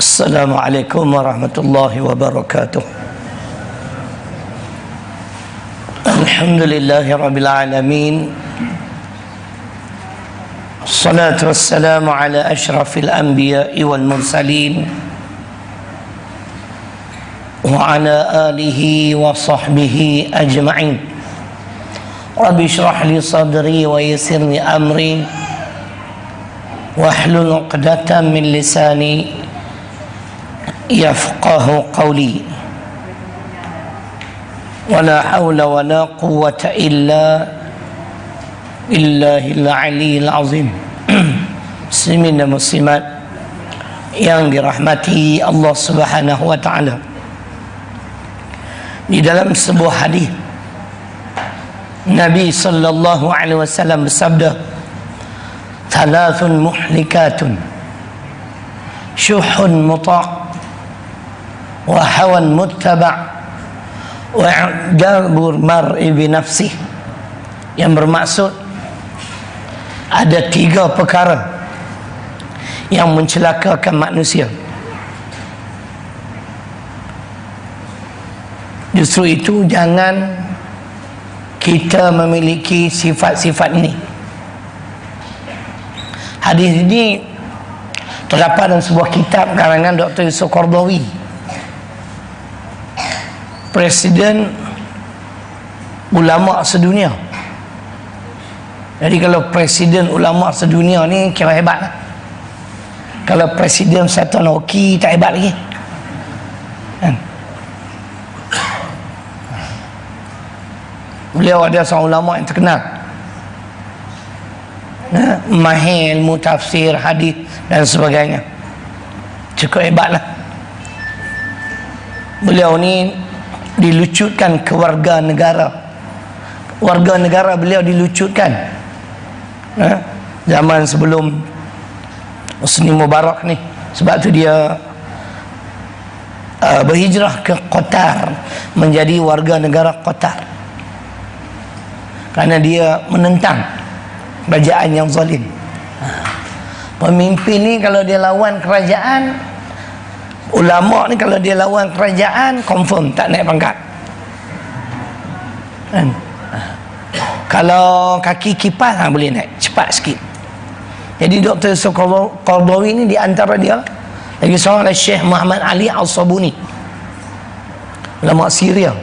Assalamualaikum warahmatullahi wabarakatuh. Alhamdulillahi rabbil alamin. Assalatu wassalamu ala ashrafil anbiya'i wal mursalin wa ala alihi wa sahbihi ajma'in. Rabbi shrah li sadri wa yassir li amri wahlul 'uqdatam min lisani yafqahu qawli. Wala hawla wala quwwata illa billahil aliyyil azim. Muslimin dan muslimat yang dirahmati Allah Subhanahu wa taala, di dalam sebuah hadis Nabi sallallahu alaihi wasallam bersabda, "Thalathun muhlikatun, syuhun muta' wa hawan muttaba' wa i'jabur mar'i bi nafsih." Yang bermaksud ada 3 perkara yang mencelakakan manusia. Justru itu jangan kita memiliki sifat-sifat ini. Hadis ini terdapat dalam sebuah kitab karangan Dr. Yusuf Qaradawi, Presiden ulama sedunia. Jadi kalau presiden ulama sedunia ni kira hebat lah. Kalau presiden Satan Hoki tak hebat lagi kan? Beliau ada seorang ulama yang terkenal, mahir ilmu tafsir, hadis dan sebagainya, cukup hebat lah. Beliau ni dilucutkan ke warga negara. Warga negara beliau dilucutkan zaman sebelum Husni Mubarak ni. Sebab tu dia berhijrah ke Qatar, menjadi warga negara Qatar, kerana dia menentang kerajaan yang zalim. Pemimpin ni kalau dia lawan kerajaan, ulama ni kalau dia lawan kerajaan, confirm tak naik pangkat kan? Kalau kaki kipas boleh naik cepat sikit. Jadi Dr. Yusuf Qaradawi ni di antara dia lagi seorang adalah Syekh Muhammad Ali Al-Sabuni, ulama Syria.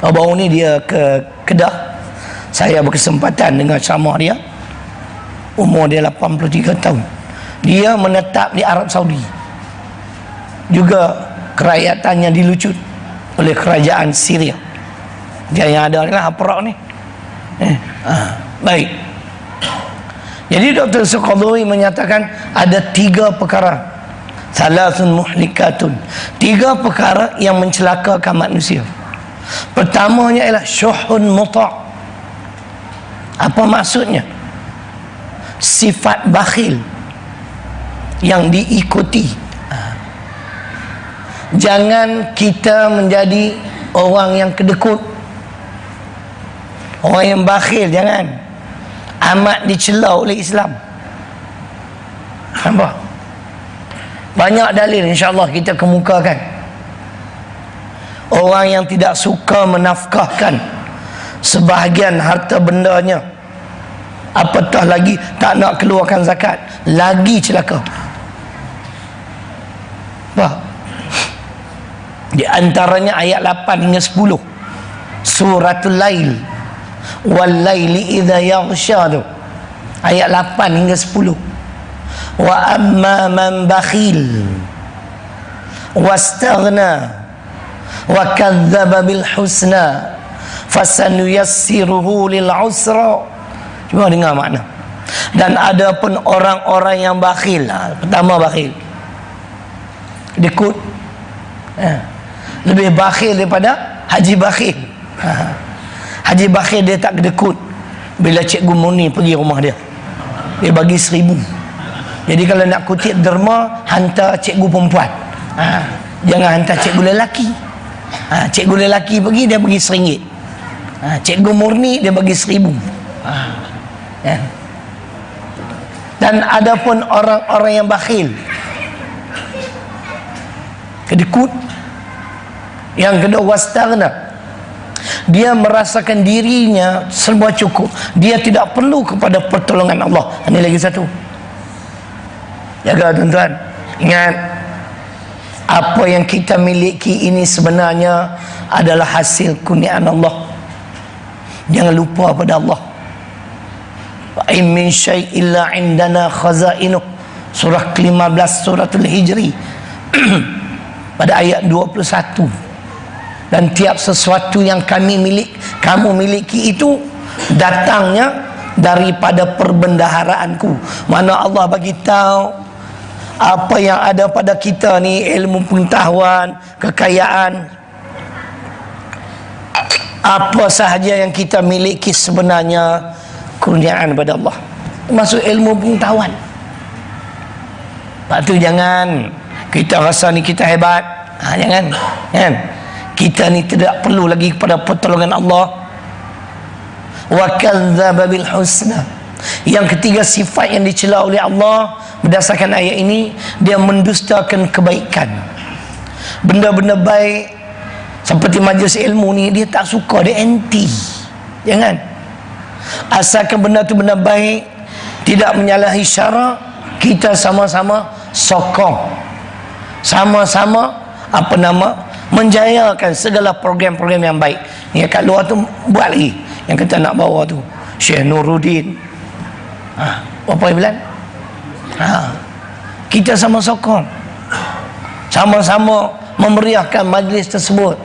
Baru ni dia ke Kedah, saya berkesempatan dengar ceramah dia. Umur dia 83 tahun. Dia menetap di Arab Saudi, juga kerajaatannya dilucut oleh kerajaan Syria. Dia yang ada ni lah Perak ni. Baik. Jadi Dr. Yusuf Qaradawi menyatakan ada 3 perkara, thalathun muhlikatun, 3 perkara yang mencelakakan manusia. Pertamanya ialah syuhun muta'. Apa maksudnya? Sifat bakhil yang diikuti. Jangan kita menjadi orang yang kedekut, orang yang bakhil. Jangan. Amat dicela oleh Islam. Nampak? Banyak dalil insya-Allah kita kemukakan. Orang yang tidak suka menafkahkan sebahagian harta bendanya, apatah lagi tak nak keluarkan zakat, lagi celaka. Apa? Di antaranya ayat 8 hingga 10 Suratul Lail, wal laili idza yaghsha, ayat 8 hingga 10. Wa amma man bakhil wastaghna wa kadzdzaba bil husna fasanuyassiruhu lil usra. Cuba dengar makna. Dan ada pun orang-orang yang bakhil. Pertama bakhil, dekut. Lebih bakhil daripada haji bakhil. Haji bakhil dia tak kedekut. Bila cikgu Murni pergi rumah dia, dia bagi 1000. Jadi kalau nak kutip derma, hantar cikgu perempuan, jangan hantar cikgu lelaki. Cikgu lelaki pergi, dia bagi RM1. Cikgu Murni dia bagi 1000. Dan ada pun orang-orang yang bakhil, kedekut. Yang kedua, wastaghna, dia merasakan dirinya serba cukup, dia tidak perlu kepada pertolongan Allah. Ini lagi satu. Jaga tuan-tuan, ingat, apa yang kita miliki ini sebenarnya adalah hasil kurniaan Allah. Jangan lupa pada Allah. Wa in min syai' illa indana khazainuh, surah ke-15 suratul Hijri pada ayat 21. Dan tiap sesuatu yang kamu miliki itu datangnya daripada perbendaharaanku. Mana Allah bagi tahu apa yang ada pada kita ni, ilmu pengetahuan, kekayaan, apa sahaja yang kita miliki sebenarnya kurniaan daripada Allah, termasuk ilmu pengetahuan. Lepas tu jangan kita rasa ni kita hebat, jangan kan? Kita ni tidak perlu lagi kepada pertolongan Allah. Wa kadzdzaba bil husna. Yang ketiga, sifat yang dicela oleh Allah berdasarkan ayat ini, dia mendustakan kebaikan. Benda-benda baik seperti majlis ilmu ni dia tak suka, dia anti. Jangan. Asalkan benda tu benda baik, tidak menyalahi syarak, kita sama-sama sokong, sama-sama menjayakan segala program-program yang baik. Yang kat luar tu buat lagi, yang kita nak bawa tu Syekh Nuruddin, apa bilang, kita sama sokong, sama-sama memeriahkan majlis tersebut.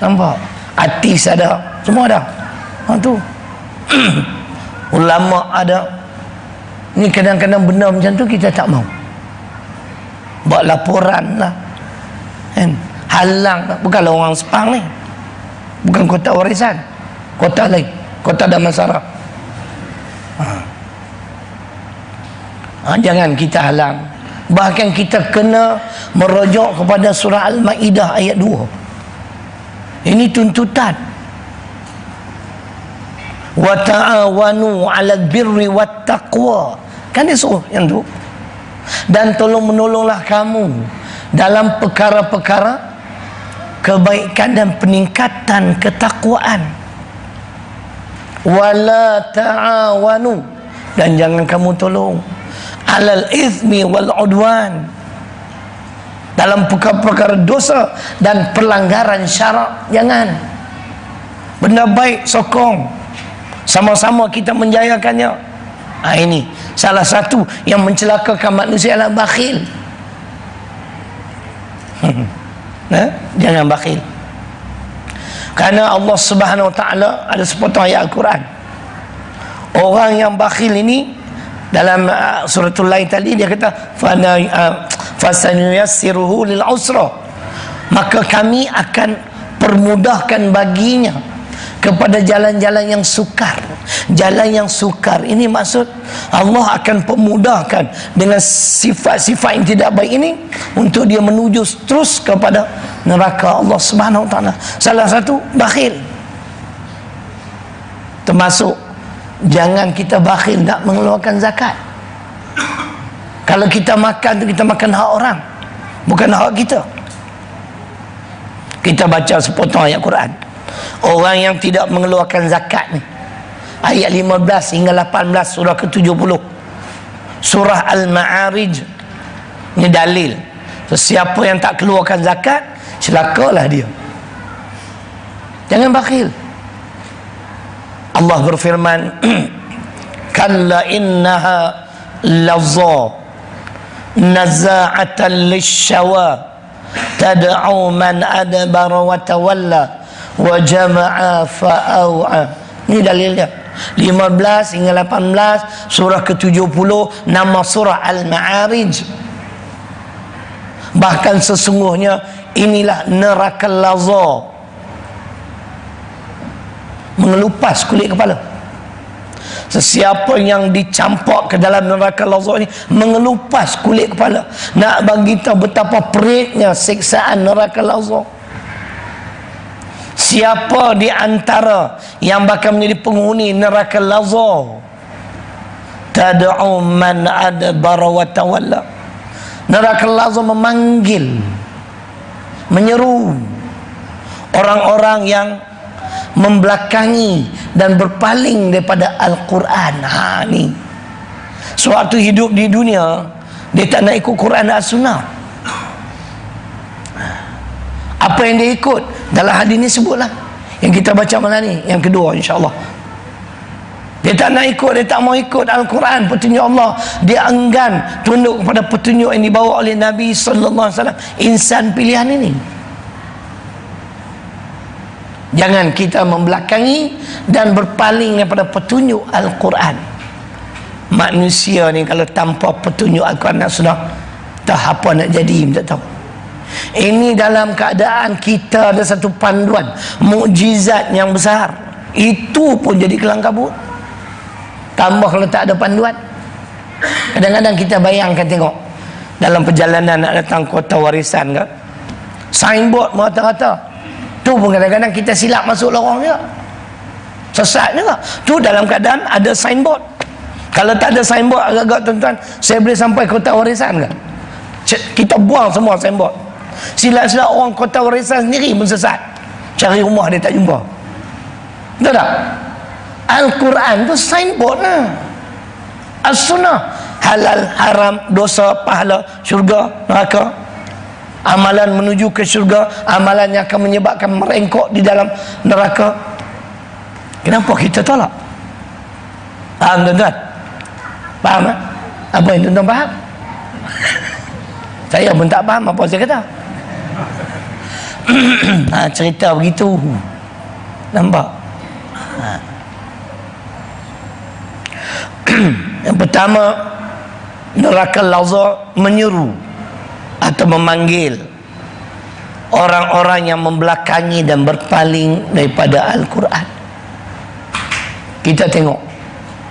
Nampak? Artis ada, semua ada. Tu ulama ada. Ni kadang-kadang benda macam tu kita tak mau buat laporan lah kan, halang lah. Bukanlah orang Sepang ni, bukan kota warisan, kota lain, kota Damansara. Jangan kita halang. Bahkan kita kena merujuk kepada surah Al-Ma'idah ayat 2. Ini tuntutan. Wa ta'awanu 'alal birri wat taqwa. Kan dia suruh yang tu. Dan tolong menolonglah kamu dalam perkara-perkara kebaikan dan peningkatan ketakwaan. Wala ta'awanu, dan jangan kamu tolong 'alal itsmi wal 'udwan, dalam perkara-perkara dosa dan pelanggaran syarak. Jangan. Benda baik sokong, sama-sama kita menjayakannya. Ini salah satu yang mencelakakan manusia adalah bakhil. Jangan bakhil. Karena Allah Subhanahu Wa Taala ada sepotong ayat Al-Quran, orang yang bakhil ini dalam suratul Lail tadi dia kata fasanuyassiruhu lil usra, maka kami akan permudahkan baginya kepada jalan-jalan yang sukar. Jalan yang sukar ini maksud Allah akan pemudahkan dengan sifat-sifat yang tidak baik ini untuk dia menuju terus kepada neraka Allah Subhanahu Wa Taala. Salah satu bakhil, termasuk jangan kita bakhil nak mengeluarkan zakat. Kalau kita makan tu kita makan hak orang, bukan hak kita. Kita baca sepotong ayat Quran. Orang yang tidak mengeluarkan zakat ni, ayat 15 hingga 18 surah ke-70 surah Al-Ma'arij. Ini dalil, sesiapa yang tak keluarkan zakat celakalah dia. Jangan bakhil. Allah berfirman kalla innaha lazza naza'atan lisyawa tad'u man adbara wa tawalla wa jama'a fa'au'a. Ini dalilnya 15 hingga 18 surah ke-70 nama surah Al-Ma'arij. Bahkan sesungguhnya inilah neraka lazza, mengelupas kulit kepala. Sesiapa yang dicampak ke dalam neraka lazza ini mengelupas kulit kepala. Nak bagi tahu betapa peritnya siksaan neraka lazza. Siapa di antara yang bakal menjadi penghuni neraka lazza? Tad'u man adbara wa tawalla. Neraka lazza memanggil menyeru orang-orang yang membelakangi dan berpaling daripada Al-Quran. Ni sewaktu hidup di dunia, dia tak nak ikut Quran dan Sunnah. Apa yang dia ikut? Dalam hadis ni sebutlah, yang kita baca malam ni, yang kedua insya-Allah. Dia tak nak ikut, dia tak mau ikut Al-Quran, petunjuk Allah. Dia enggan tunduk kepada petunjuk yang dibawa oleh Nabi sallallahu alaihi wasallam, insan pilihan ini. Jangan kita membelakangi dan berpaling daripada petunjuk Al-Quran. Manusia ni kalau tanpa petunjuk Al-Quran dan Sunnah, tak apa nak jadi, tak tahu. Ini dalam keadaan kita ada satu panduan mukjizat yang besar, itu pun jadi kelang kabut. Tambah kalau tak ada panduan. Kadang-kadang kita bayangkan, tengok dalam perjalanan nak datang kota warisan ke, signboard merata-rata, tu pun kadang-kadang kita silap masuk lorong juga, sesat juga. Tu dalam keadaan ada signboard. Kalau tak ada signboard, agak-agak tuan-tuan, saya boleh sampai kota warisan ke? Kita buang semua signboard. Silap-silap orang kota warisan sendiri pun sesat, cari rumah dia tak jumpa. Betul tak? Al-Quran tu signboard lah. As-Sunnah, halal, haram, dosa, pahala, syurga, neraka, amalan menuju ke syurga, amalan yang akan menyebabkan merengkok di dalam neraka. Kenapa kita tolak? Faham tuan-tuan? Faham tak? Apa yang tuan-tuan faham? Saya pun tak faham apa saya kata. Cerita begitu, nampak? Yang pertama, neraka Lazza menyeru atau memanggil orang-orang yang membelakangi dan berpaling daripada Al-Quran. Kita tengok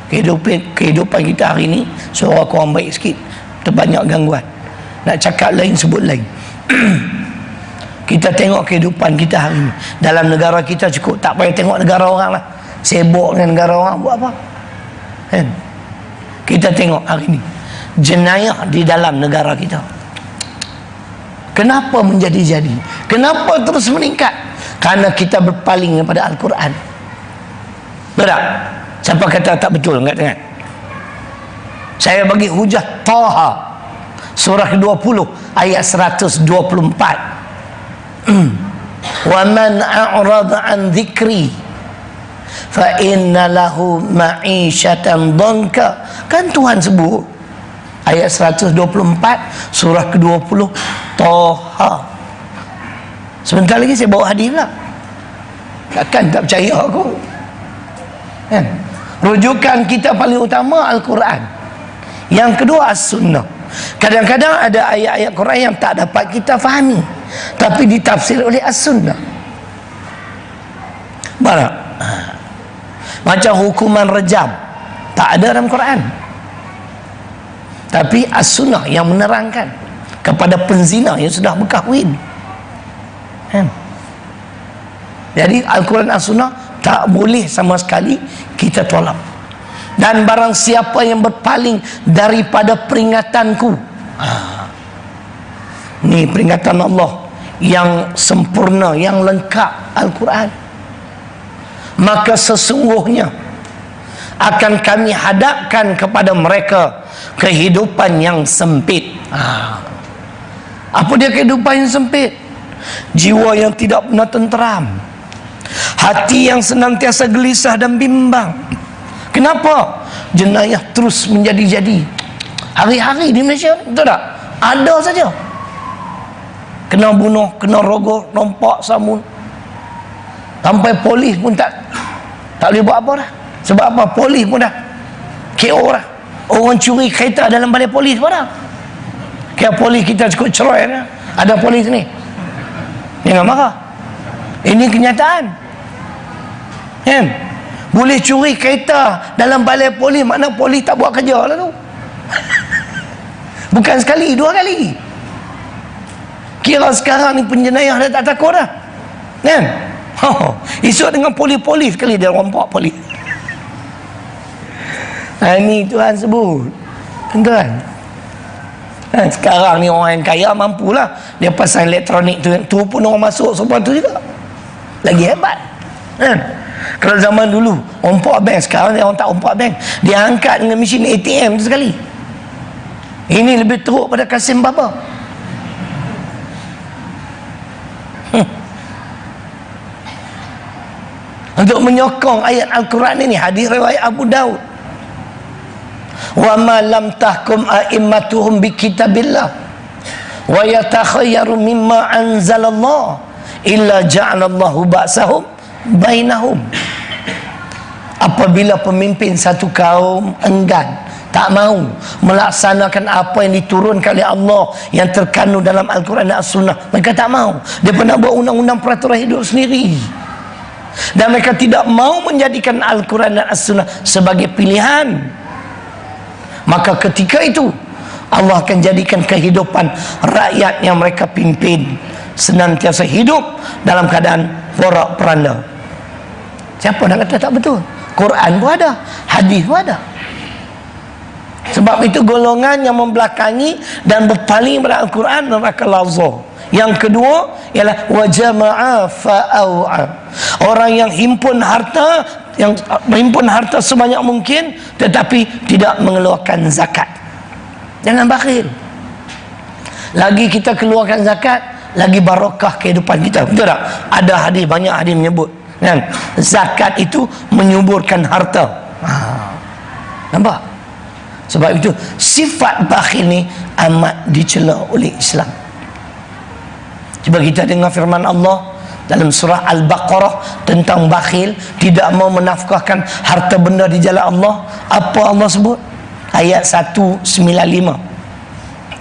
kehidupan kita hari ini, suara kurang baik sikit, terbanyak gangguan, nak cakap lain sebut lain. Kita tengok kehidupan kita hari ini dalam negara kita, cukup tak payah tengok negara orang lah, sibuk dengan negara orang, buat apa kan? Kita tengok hari ini jenayah di dalam negara kita. Kenapa menjadi-jadi? Kenapa terus meningkat? Karena kita berpaling daripada Al-Quran. Betul? Siapa kata tak betul? Enggak dengar. Saya bagi hujah Taha surah 20 ayat 124. Wa man a'rada an dzikri fa inna lahu ma'isyatan dhanka. Kan Tuhan sebut ayat 124 surah ke-20 Taha. Sebentar lagi saya bawa hadis lah. Takkan tak percaya aku kan? Rujukan kita paling utama Al-Quran, yang kedua As-Sunnah. Kadang-kadang ada ayat-ayat Quran yang tak dapat kita fahami, tapi ditafsir oleh As-Sunnah. Mana? Macam hukuman rejam, tak ada dalam Quran, tapi As-Sunnah yang menerangkan kepada penzina yang sudah berkahwin. Jadi Al-Quran As-Sunnah tak boleh sama sekali kita tolak. Dan barang siapa yang berpaling daripada peringatanku, ni peringatan Allah yang sempurna, yang lengkap, Al-Quran, maka sesungguhnya akan kami hadapkan kepada mereka kehidupan yang sempit. Apa dia kehidupan yang sempit? Jiwa yang tidak pernah tenteram, hati yang senantiasa gelisah dan bimbang. Kenapa? Jenayah terus menjadi-jadi hari-hari di Malaysia, betul tak? Ada saja kena bunuh, kena rogoh, rompak, samun, sampai polis pun tak boleh buat apa dah. Sebab apa? Polis pun dah KO dah. Orang curi kereta dalam balai polis pun dah. Kira polis kita cukup cerai dah. Ada polis ni, jangan marah. Ini kenyataan kan? Boleh curi kereta dalam balai polis, makna polis tak buat kerja lah tu. Bukan sekali, dua kali. Kira sekarang ni penjenayah dah tak takut dah kan? Esok dengan polis-polis sekali dia rompak polis. Ini Tuhan sebut, tuan-tuan. Sekarang ni orang yang kaya mampulah dia pasang elektronik tu pun orang masuk sopan tu juga, lagi hebat kan. Kalau zaman dulu ompak bank, sekarang ni orang tak ompak bank, dia angkat dengan mesin ATM tu sekali. Ini lebih teruk pada Kasim Baba. Untuk menyokong ayat Al-Quran ini, hadis riwayat Abu Daud, wa ma lam tahkum a'immatuhum bi kitabillah wa yatakhayyaru mimma anzalallah illa ja'alallahu ba'sahum bainahum. Apabila pemimpin satu kaum enggan, tak mau melaksanakan apa yang diturunkan oleh Allah yang terkandung dalam Al-Quran dan As-Sunnah, mereka tak mau. Dia pernah buat undang-undang peraturan hidup sendiri, dan mereka tidak mau menjadikan Al-Quran dan As-Sunnah sebagai pilihan. Maka ketika itu Allah akan jadikan kehidupan rakyat yang mereka pimpin senantiasa hidup dalam keadaan porak poranda. Siapa nak kata tak betul? Quran pun ada, hadis pun ada. Sebab itu golongan yang membelakangi dan berpaling pada Al-Quran neraka lazah. Yang kedua ialah wa jama'a fa'a'a, orang yang himpun harta sebanyak mungkin tetapi tidak mengeluarkan zakat. Jangan bakhil. Lagi kita keluarkan zakat, lagi barakah kehidupan kita. Betul tak? Ada hadis, banyak hadis menyebut kan, zakat itu menyuburkan harta. Nampak? Sebab itu sifat bakhil ni amat dicela oleh Islam. Cuba kita dengar firman Allah dalam surah Al-Baqarah tentang bakhil, tidak mau menafkahkan harta benda di jalan Allah. Apa Allah sebut? Ayat 195.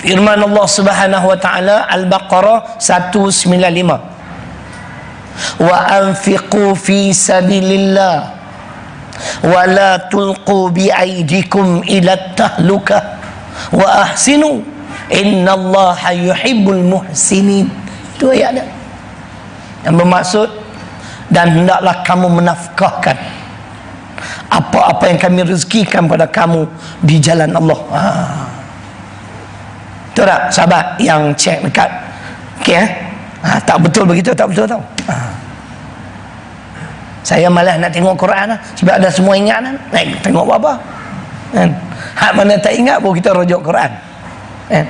Firman Allah Subhanahu wa taala, Al-Baqarah 195. Wa anfiqu fi sabilillah wa la tulqu bi aydikum ila tahlukah wa ahsinu innallaha yuhibbul muhsinin. Itu ayat dia yang bermaksud, dan hendaklah kamu menafkahkan apa-apa yang kami rezekikan pada kamu di jalan Allah. Betul tak sahabat yang cek dekat? Okey tak betul begitu, tak betul tau. Saya malas nak tengok Quran sebab ada semua ingat naik tengok apa kan. Hak mana tak ingat pun kita rujuk Quran kan.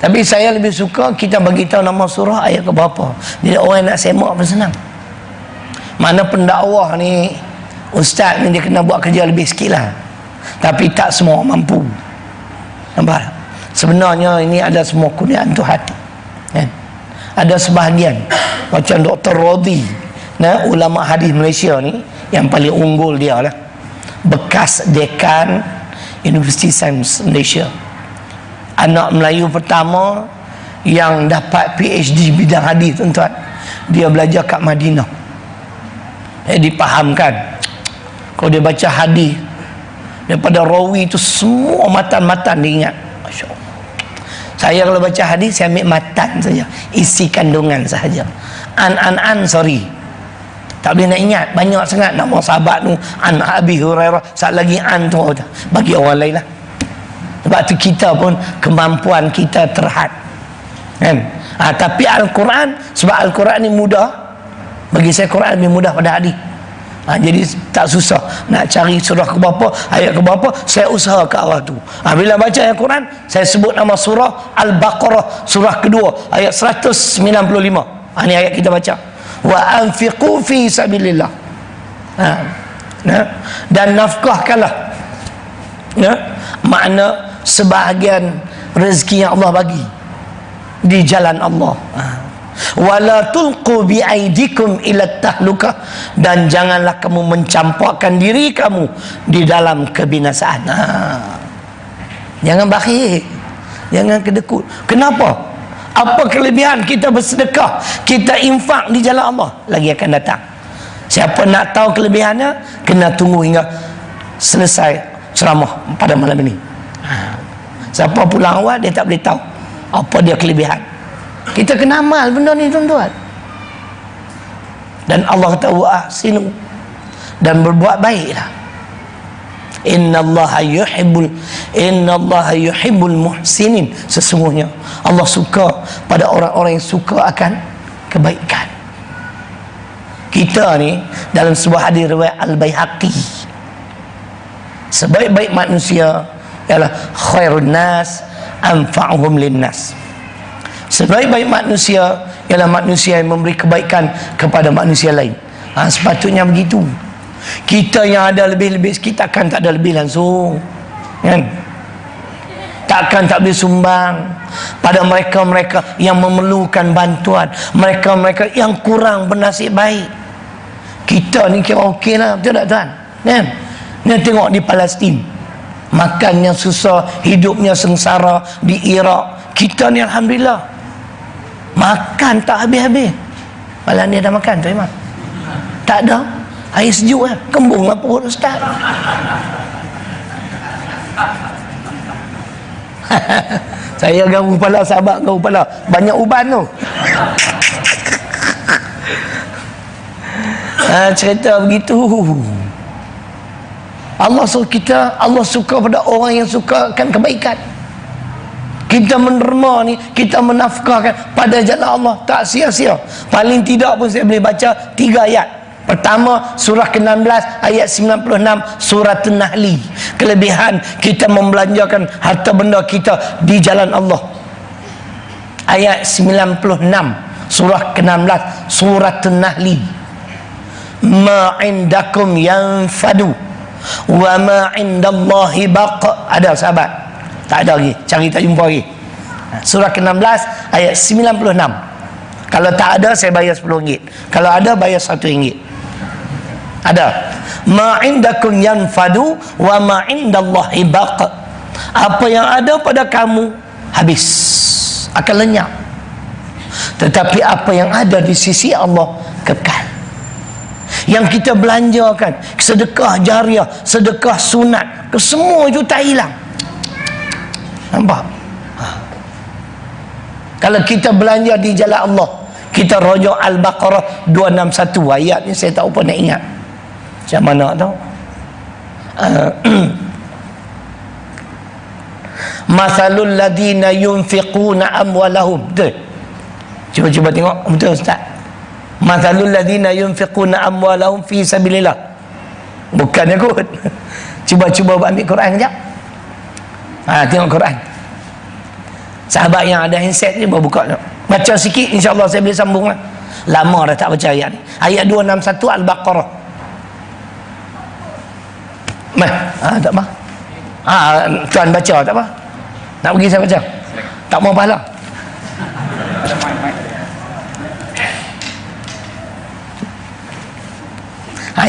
Tapi saya lebih suka kita bagi tahu nama surah, ayat ke berapa. Jadi orang nak semak pun senang. Mana pendakwah ni, ustaz ni dia kena buat kerja lebih sikit lah. Tapi tak semua mampu. Nampak? Sebenarnya ini ada semua kurniaan Tuhan. Ada sebahagian macam Dr. Rodi, ulama hadis Malaysia ni yang paling unggul dia lah, bekas dekan Universiti Sains Malaysia, anak Melayu pertama yang dapat PhD bidang hadis tuan-tuan. Dia belajar kat Madinah. Dipahamkan kalau dia baca hadis daripada rawi itu semua matan-matan dia ingat. Masya Allah. Saya kalau baca hadis saya ambil matan saja, isi kandungan sahaja. Sorry, tak boleh nak ingat banyak sangat nama sahabat tu, an Abi Hurairah, sat lagi tu bagi orang lain lah. Sebab tu kita pun kemampuan kita terhad kan. Tapi Al-Quran, sebab Al-Quran ni mudah, bagi saya Quran lebih mudah pada hadis. Jadi tak susah nak cari surah ke berapa, ayat ke berapa, saya usaha ke arah tu. Bila baca ayat Quran, saya sebut nama surah Al-Baqarah, surah kedua, ayat 195. Ni ayat kita baca, wa anfiqu fi sabilillah. Dan nafkahkanlah, makna sebahagian rezeki yang Allah bagi di jalan Allah. Wala tulqu bi aidikum ila tahlukah, dan janganlah kamu mencampakkan diri kamu di dalam kebinasaan. Jangan bakhil, jangan kedekut. Kenapa? Apa kelebihan kita bersedekah, kita infak di jalan Allah? Lagi akan datang. Siapa nak tahu kelebihannya, kena tunggu hingga selesai ceramah pada malam ini. Siapa pulang awal, dia tak boleh tahu apa dia kelebihan. Kita kena amal benda ni tuan-tuan. Dan Allah kata wa ahsinu, dan berbuat baiklah. Innallaha innallaha yuhibbul muhsinin, sesungguhnya Allah suka pada orang-orang yang suka akan kebaikan. Kita ni dalam sebuah hadis riwayat Al-Baihaqi, sebaik-baik manusia ialah khairun nas anfa'uhum linnas. Sebaik-baik manusia ialah manusia yang memberi kebaikan kepada manusia lain. Sepatutnya begitu. Kita yang ada lebih-lebih, kita akan tak ada lebih langsung, kan? Takkan tak boleh sumbang pada mereka-mereka yang memerlukan bantuan, mereka-mereka yang kurang bernasib baik. Kita ni kira okey lah, betul tak tuan? Kan? Ni tengok di Palestin, makannya susah, hidupnya sengsara. Di Iraq, kita ni alhamdulillah makan tak habis-habis. Malah ni dah makan tu Imam? Tak ada. Air sejuk lah, kembung lah perut ustaz. Saya garu kepala, sahabat garu kepala, banyak uban tu. Cerita begitu. Allah suruh kita, Allah suka pada orang yang suka akan kebaikan. Kita menderma ni, kita menafkahkan pada jalan Allah, tak sia-sia. Paling tidak pun saya boleh baca 3 ayat. Pertama, surah ke-16 ayat 96, surah An-Nahli. Kelebihan kita membelanjakan harta benda kita di jalan Allah. Ayat 96, surah ke-16, surah An-Nahli. Ma indakum yanfadu wa ma indallahi baq. Ada sahabat? Tak ada lagi, cari tak jumpa lagi. Surah ke-16 ayat 96. Kalau tak ada, saya bayar RM10. Kalau ada, bayar RM1. Ada. Ma indakum yanfadu wa ma indallahi baq. Apa yang ada pada kamu habis, akan lenyap. Tetapi apa yang ada di sisi Allah kekal. Yang kita belanjakan, sedekah jariah, sedekah sunat, semua itu tak hilang. Nampak? Kalau kita belanja di jalan Allah, kita rujuk Al-Baqarah 261. Ayat ni saya tak apa nak ingat macam mana tau. Masalul ladina yunfiquna amwalahum. Betul? Cuba tengok. Betul Ustaz? Masalul ladina yunfiquna amwalahum fi sabilillah. Bukannya kot. Cuba ambil Quran sekejap. Tengok Quran. Sahabat yang ada handset ni buka tengok. Baca sikit, insya-Allah saya boleh sambung lah. Lama dah tak baca ayat ni. Ayat 261 Al-Baqarah. Tak apa. Tuan baca tak apa. Nak pergi saya baca. Tak mau pahala.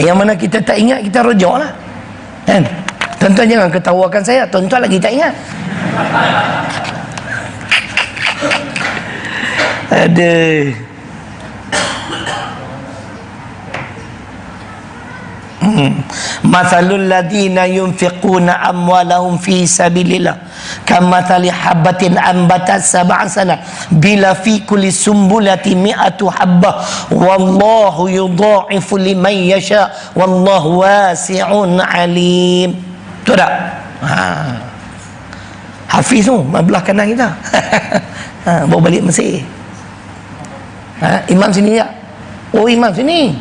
Yang mana kita tak ingat, kita rujuk lah. Kan? Tuan-tuan jangan ketawakan saya. Tuan-tuan lagi tak ingat. Aduh. Mathalul ladina yunfiquna amwalahum fi sabilillah kamathali habatin ambatat sab'a sana bila fi kulli sumbulati mi'atu habbah wallahu yudha'ifu liman yasha wallahu wasi'un alim. Betul tak? Hafiz tu belah kanan kita. Bawa balik Mesir. Imam sini tak? Oh, imam sini.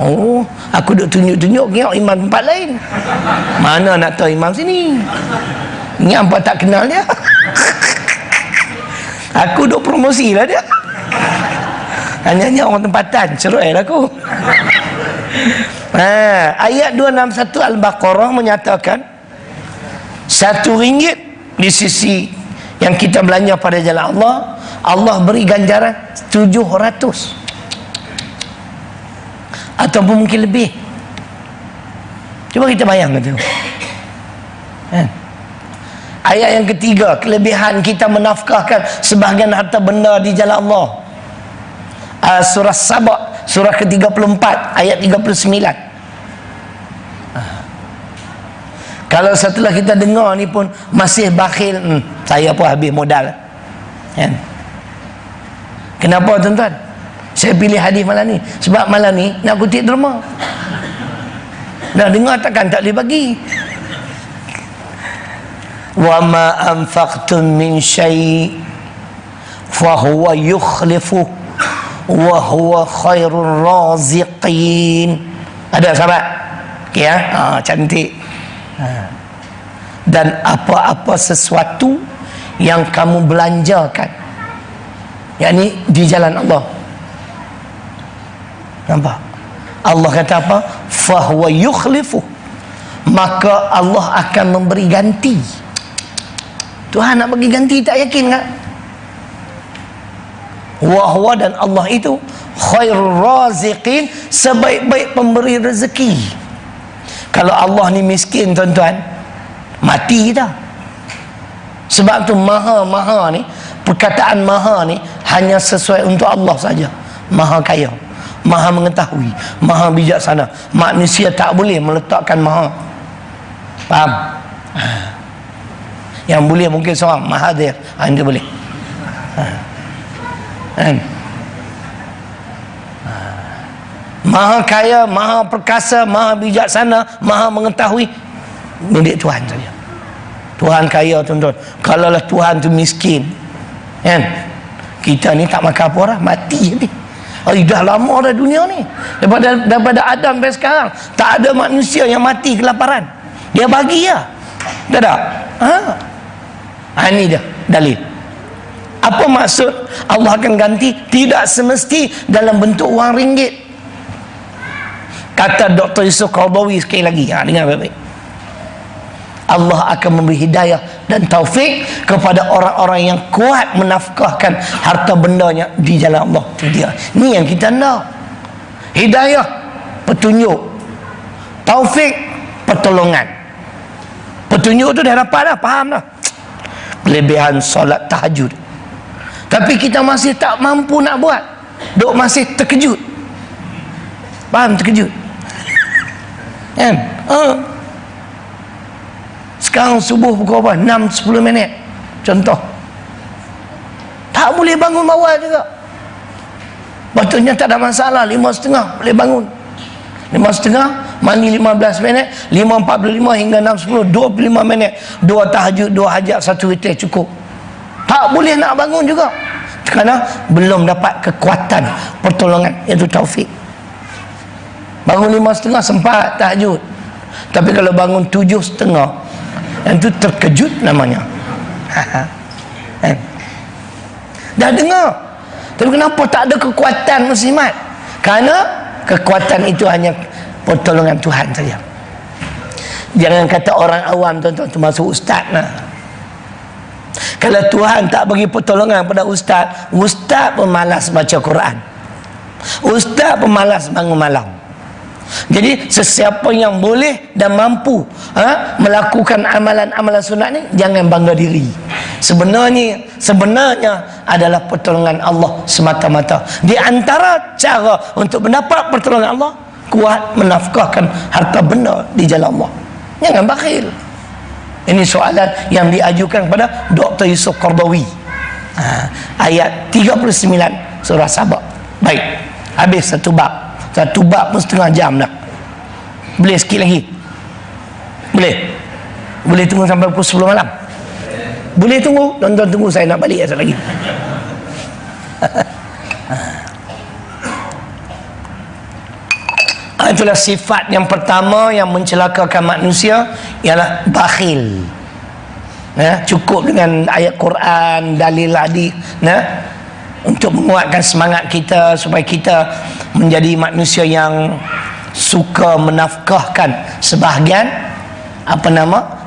Oh, aku duk tunjuk-tunjuk tengok imam tempat lain. Mana nak tahu imam sini? Ni apa tak kenal dia? Aku duk promosi lah dia. Hanya orang tempatan, cerai lah aku. Ayat 261 Al-Baqarah menyatakan RM1 di sisi yang kita belanja pada jalan Allah, Allah beri ganjaran 700 ataupun mungkin lebih. Cuba kita bayangkan tu. Ayat yang ketiga, kelebihan kita menafkahkan sebahagian harta benda di jalan Allah. Surah Saba, surah ke-34 ayat 39. Kalau setelah kita dengar ni pun masih bakhil, saya pun habis modal. Kenapa tuan-tuan? Saya pilih hadis malam ni sebab malam ni nak kutip derma. Dah dengar takkan tak boleh bagi. wa ma anfaqtum min syai' fa huwa yukhlifu wa huwa khairur raziqin. Ada sahabat? Okey ya? Cantik. Dan apa-apa sesuatu yang kamu belanjakan, yakni di jalan Allah, nampak? Allah kata apa? Fahuwa yukhlifu, maka Allah akan memberi ganti. Tuhan nak bagi ganti, tak yakin kan? Wahwa, dan Allah itu khairul raziqin, sebaik-baik pemberi rezeki. Kalau Allah ni miskin tuan-tuan, mati kita. Sebab tu maha ni, perkataan maha ni hanya sesuai untuk Allah saja. Maha kaya, maha mengetahui, maha bijaksana. Manusia tak boleh meletakkan maha. Faham? Yang boleh mungkin seorang Mahathir, itu boleh. Kan? Maha kaya, maha perkasa, maha bijaksana, maha mengetahui, milik Tuhan saja. Tuhan kaya tuan-tuan. Kalaulah Tuhan tu miskin, kan, kita ni tak makan apa dah, mati ni. Dah lama dah dunia ni, daripada Adam sampai sekarang tak ada manusia yang mati kelaparan. Dia bagi ya, dah tak? Ini dia dalil. Apa maksud Allah akan ganti? Tidak semesti dalam bentuk wang ringgit. Kata Dr. Yusuf Qaradawi sekali lagi, dengar baik-baik, Allah akan memberi hidayah dan taufik kepada orang-orang yang kuat menafkahkan harta bendanya di jalan Allah. Itu dia. Ni yang kita nak. Hidayah, petunjuk. Taufik, pertolongan. Petunjuk tu dah dapat dah, faham dah. Kelebihan solat tahajud, tapi kita masih tak mampu nak buat. Duk masih terkejut. Faham, terkejut kan? Sekarang subuh pukul apa? 6-10 minit contoh, tak boleh bangun awal juga. Betulnya tak ada masalah, 5.30 boleh bangun. 5.30 mandi 15 minit, 5.45 hingga 6.10, 25 minit, 2 tahajud, 2 hajat, 1 witir cukup. Tak boleh nak bangun juga, kerana belum dapat kekuatan pertolongan, iaitu taufik. Bangun 5.30 sempat tahajud, tapi kalau bangun 7.30, yang tu terkejut namanya. Dah dengar, tapi kenapa tak ada kekuatan muslimat? Kerana kekuatan itu hanya pertolongan Tuhan saja. Jangan kata orang awam tuan-tuan, termasuk ustaz lah. Kalau Tuhan tak bagi pertolongan pada ustaz, ustaz pemalas baca Quran, ustaz pemalas bangun malam. Jadi sesiapa yang boleh dan mampu melakukan amalan-amalan sunat ni, jangan bangga diri. Sebenarnya adalah pertolongan Allah semata-mata. Di antara cara untuk mendapat pertolongan Allah, kuat menafkahkan harta benda di jalan Allah. Jangan bakhil. Ini soalan yang diajukan kepada Dr. Yusuf Qaradawi. Ayat 39 surah Sabah. Baik, habis satu bab. Satu bab pun setengah jam dah. Boleh sikit lagi? Boleh? Boleh tunggu sampai pukul 10 malam? Boleh tunggu? Tuan-tuan tunggu, saya nak balik asal lagi. Itulah sifat yang pertama yang mencelakakan manusia, ialah bakhil. Cukup dengan ayat Quran, dalil hadis, untuk menguatkan semangat kita supaya kita menjadi manusia yang suka menafkahkan sebahagian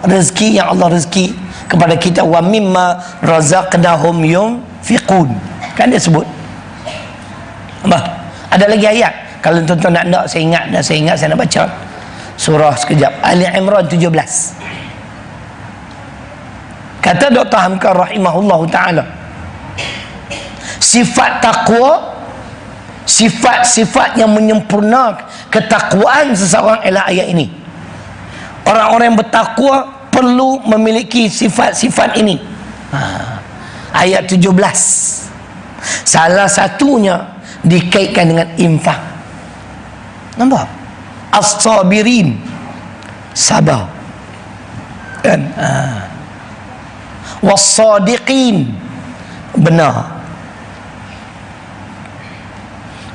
rezeki yang Allah rezeki kepada kita. Wa mimma razaqnahum yunfiqun, kan dia sebut. Ada lagi ayat, kalau tuan-tuan nak saya ingat saya nak baca surah sekejap. Ali Imran 17. Kata Dr. Hamka rahimahullahu ta'ala, sifat takwa, sifat-sifat yang menyempurnakan ketakwaan seseorang ialah ayat ini. Orang-orang yang bertakwa perlu memiliki sifat-sifat ini. Ayat 17, salah satunya dikaitkan dengan infak. Nampak? As-sabirin, sabar kan? was-sadiqin, benar.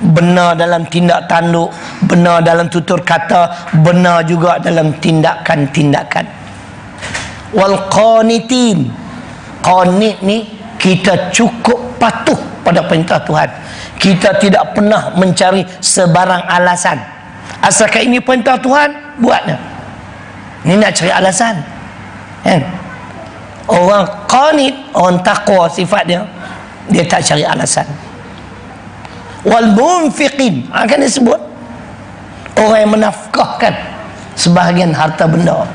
Benar dalam tindak tanduk, benar dalam tutur kata, benar juga dalam tindakan-tindakan. Wal qanitin, qanit ni kita cukup patuh pada perintah Tuhan. Kita tidak pernah mencari sebarang alasan. Asalkan ini perintah Tuhan, buatnya. Ini nak cari alasan, kan? Orang qanit, orang taqwa sifat dia, dia tak cari alasan. Wal munfiqin, akan disebut orang yang menafkahkan sebahagian harta benda.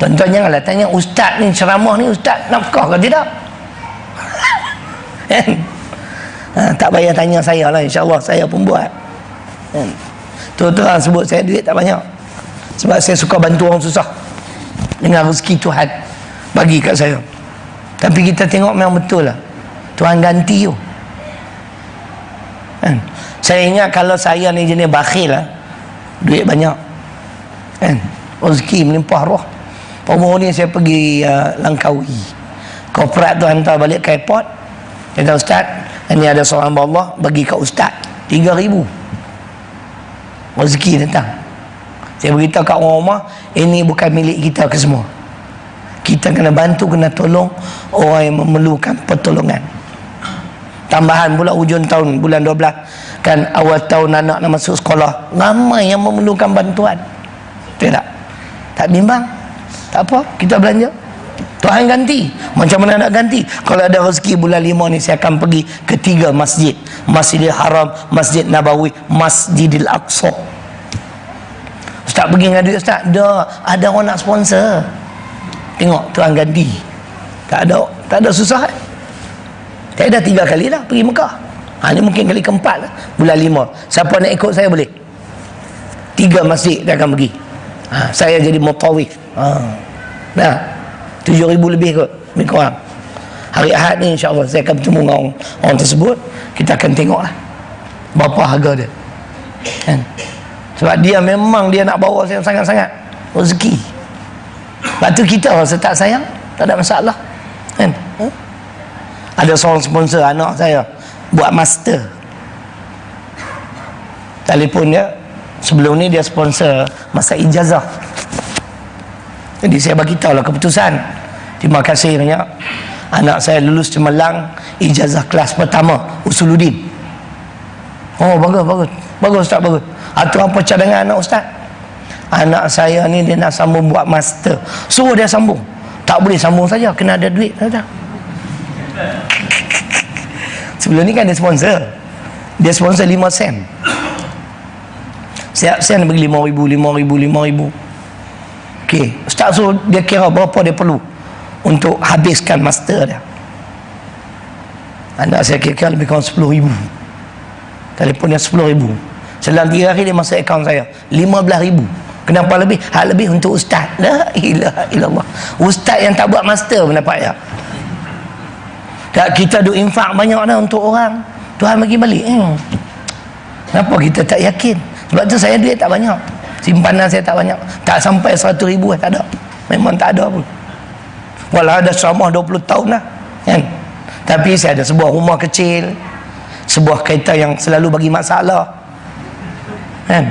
Tuan-tuan janganlah tanya ustaz ni ceramah ni, ustaz nafkah ke tidak? Tak payah tanya saya lah, insyaAllah saya pun buat. Tuan-tuan sebut saya duit tak banyak, sebab saya suka bantu orang susah dengan rezeki Tuhan bagi kat saya. Tapi kita tengok memang betul lah, Tuhan ganti tu. Saya ingat kalau saya ni jenis bakhil lah, duit banyak, rezeki melimpah roh. Umur ni saya pergi Langkawi, korporat tu hantar balik ke airport, kata ustaz, ini ada seorang Allah bagi kat ustaz 3,000 rezeki datang. Saya beritahu kat orang rumah, ini bukan milik kita ke semua, kita kena bantu, kena tolong orang yang memerlukan pertolongan. Tambahan pula hujung tahun bulan 12 kan, awal tahun anak nak masuk sekolah, ramai yang memerlukan bantuan. Betul tak? Tak bimbang, tak apa, kita belanja. Tuhan ganti. Macam mana nak ganti? Kalau ada rezeki bulan 5 ni, saya akan pergi ke 3 masjid: Masjidil Haram, Masjid Nabawi, Masjidil Aqsa. Ustaz pergi dengan duit ustaz? Ada orang nak sponsor. Tengok Tuhan ganti. Tak ada susah. Saya dah 3 kali dah pergi Mekah. Ini mungkin kali keempat lah, bulan 5. Siapa nak ikut saya boleh. 3 masjid dia akan pergi. Saya jadi mutawif. Nah, 7,000 lebih kot, lebih kurang. Hari Ahad ni insyaAllah saya akan bertemu dengan orang tersebut. Kita akan tengok lah berapa harga dia, kan? Sebab dia memang dia nak bawa saya sangat-sangat rezeki. Lepas tu kita rasa tak sayang, tak ada masalah, kan? Ada seorang sponsor anak saya buat master, telefon dia sebelum ni, dia sponsor masa ijazah. Jadi saya bagi tahu lah keputusan, terima kasih banyak, anak saya lulus cemerlang ijazah kelas pertama Usuluddin. Oh bagus ustaz, bagus. Atau apa cadangan anak ustaz? Anak saya ni dia nak sambung buat master, suruh dia sambung. Tak boleh sambung saja, kena ada duit saja. Sebelum ni kan dia sponsor 5 sen. Setiap sen bagi 5,000. Okey, ustaz suruh dia kira berapa dia perlu untuk habiskan master dia. Anak saya kira lebih kurang 10,000. Telefon dia 10,000. Selang 3 hari dia masuk akaun saya 15,000. Kenapa lebih? Hal lebih untuk ustaz. La ilaha illallah. Ustaz yang tak buat master pun dapat ya. Kita duk infak banyak dah untuk orang, Tuhan bagi balik. Kenapa kita tak yakin? Sebab tu saya duit tak banyak, simpanan saya tak banyak, tak sampai 100,000 tak ada, memang tak ada pun. Walau ada ceramah 20 tahun lah, kan? Tapi saya ada sebuah rumah kecil, sebuah kereta yang selalu bagi masalah, kan?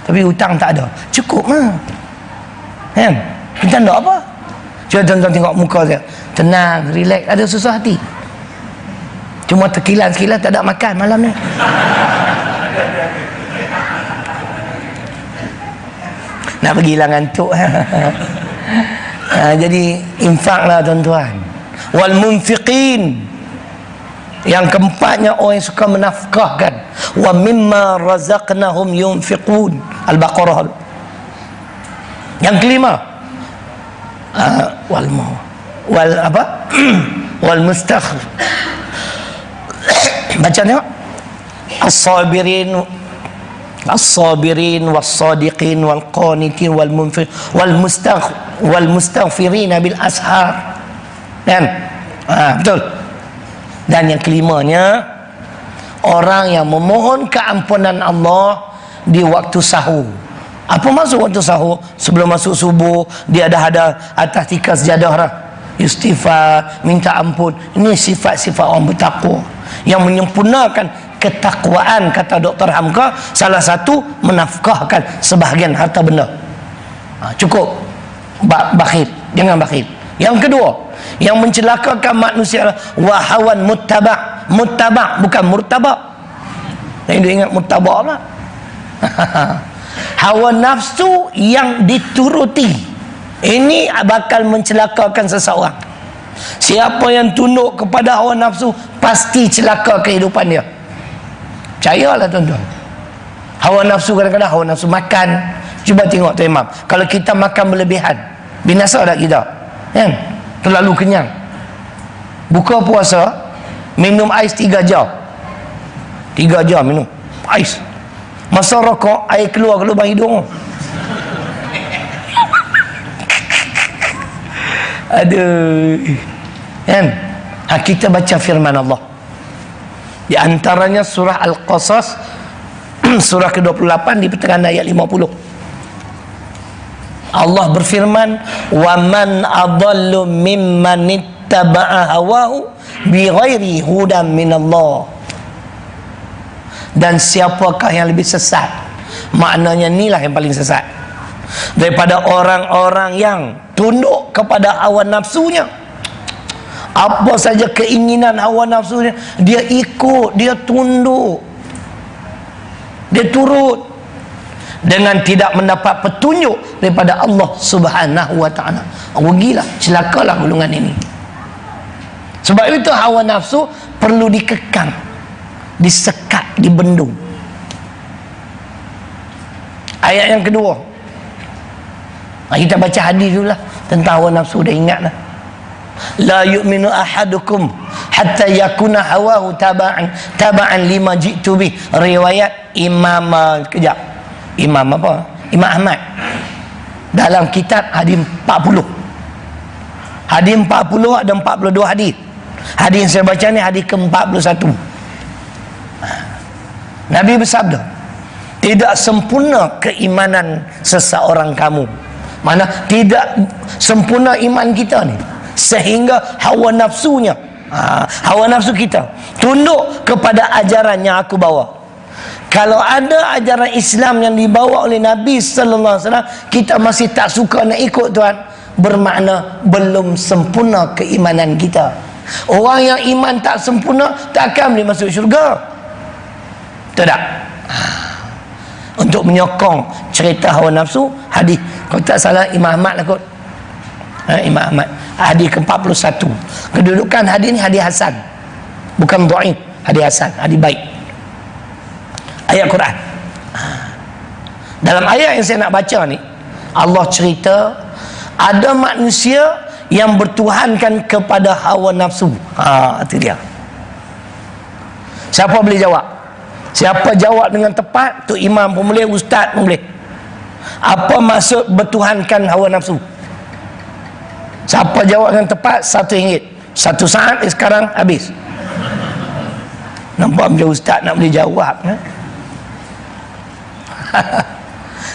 Tapi hutang tak ada, cukup lah, kan? Kita nak apa? Cuba tuan-tuan tengok muka saya, tenang, relax, ada susah hati. Cuma terkilan-sekilan tak ada makan malam ni. Nak pergi hilang ngantuk. Jadi infak lah tuan-tuan. Wal munfiqin, yang keempatnya orang yang suka menafkahkan. Wa mimma razaqnahum yunfiqun, Al-Baqarah. Yang kelima, wal mustaghfir. Baca tengok, as-sabirin was-sadiqin wal-qanitin wal mustaghfirin bil ashar, kan? Betul. Dan yang kelimanya, orang yang memohon keampunan Allah di waktu sahur. Apa maksud waktu sahur? Sebelum masuk subuh, dia dah ada atas tikar sejadah dah, istighfar, minta ampun. Ini sifat-sifat orang bertakwa yang menyempurnakan ketakwaan. Kata Dr. Hamka, salah satu menafkahkan sebahagian harta benda. Cukup bakhil, jangan bakhil. Yang kedua, yang mencelakakan manusia adalah wahawan muttaba'. Muttaba' bukan murtaba'. Yang dia ingat muttaba' lah. Hawa nafsu yang dituruti, ini bakal mencelakakan seseorang. Siapa yang tunduk kepada hawa nafsu pasti celaka kehidupan dia. Percayalah tuan-tuan. Hawa nafsu, kadang-kadang hawa nafsu makan. Cuba tengok Tuan Imam, kalau kita makan berlebihan, binasa tak kita? Kan? Terlalu kenyang. Buka puasa, minum ais 3 jam. 3 jam minum ais. Masa rokok, air keluar ke lubang hidung. Aduh. Kan? Kita baca firman Allah. Di antaranya surah Al-Qasas surah ke-28 di pertengahan ayat 50. Allah berfirman, "Wa man adallu mimman ittaba'a hawahu bighairi hudan minallah." Dan siapakah yang lebih sesat? Maknanya inilah yang paling sesat daripada orang-orang yang tunduk kepada hawa nafsunya. Apa saja keinginan hawa nafsunya, dia ikut, dia tunduk, dia turut, dengan tidak mendapat petunjuk daripada Allah Subhanahu wa ta'ala. Rugilah, celakalah golongan ini. Sebab itu hawa nafsu perlu dikekang, disekat, dibendung. Ayat yang kedua, kita baca hadis dulu lah tentang hawa nafsu. Dah ingat lah, la yu'minu ahadukum hatta yakuna hawahu taba'an lima ji'tu bih. Riwayat Imam Imam apa? Imam Ahmad dalam kitab hadis 40. Hadis 40 ada 42 hadis. Hadis yang saya baca ni hadis ke-41. Nabi bersabda, tidak sempurna keimanan seseorang kamu. Mana tidak sempurna iman kita ni sehingga hawa nafsunya, hawa nafsu kita tunduk kepada ajaran yang aku bawa. Kalau ada ajaran Islam yang dibawa oleh Nabi sallallahu alaihi wasallam, kita masih tak suka nak ikut, tuan, bermakna belum sempurna keimanan kita. Orang yang iman tak sempurna tak akan boleh masuk syurga. Tak? Untuk menyokong cerita hawa nafsu, hadis, kalau tak salah Imam Ahmad lah kot. Imam Ahmad, hadis ke-41. Kedudukan hadis ni hadis hasan, bukan dhaif, hadis hasan, hadis baik. Ayat Quran. Dalam ayat yang saya nak baca ni, Allah cerita ada manusia yang bertuhankan kepada hawa nafsu. Itu dia. Siapa boleh jawab? Siapa jawab dengan tepat, tu imam pun boleh, ustaz pun boleh. Apa maksud bertuhankan hawa nafsu? Siapa jawab dengan tepat, RM1. 1 saat sekarang habis. Nampak macam ustaz nak boleh jawab,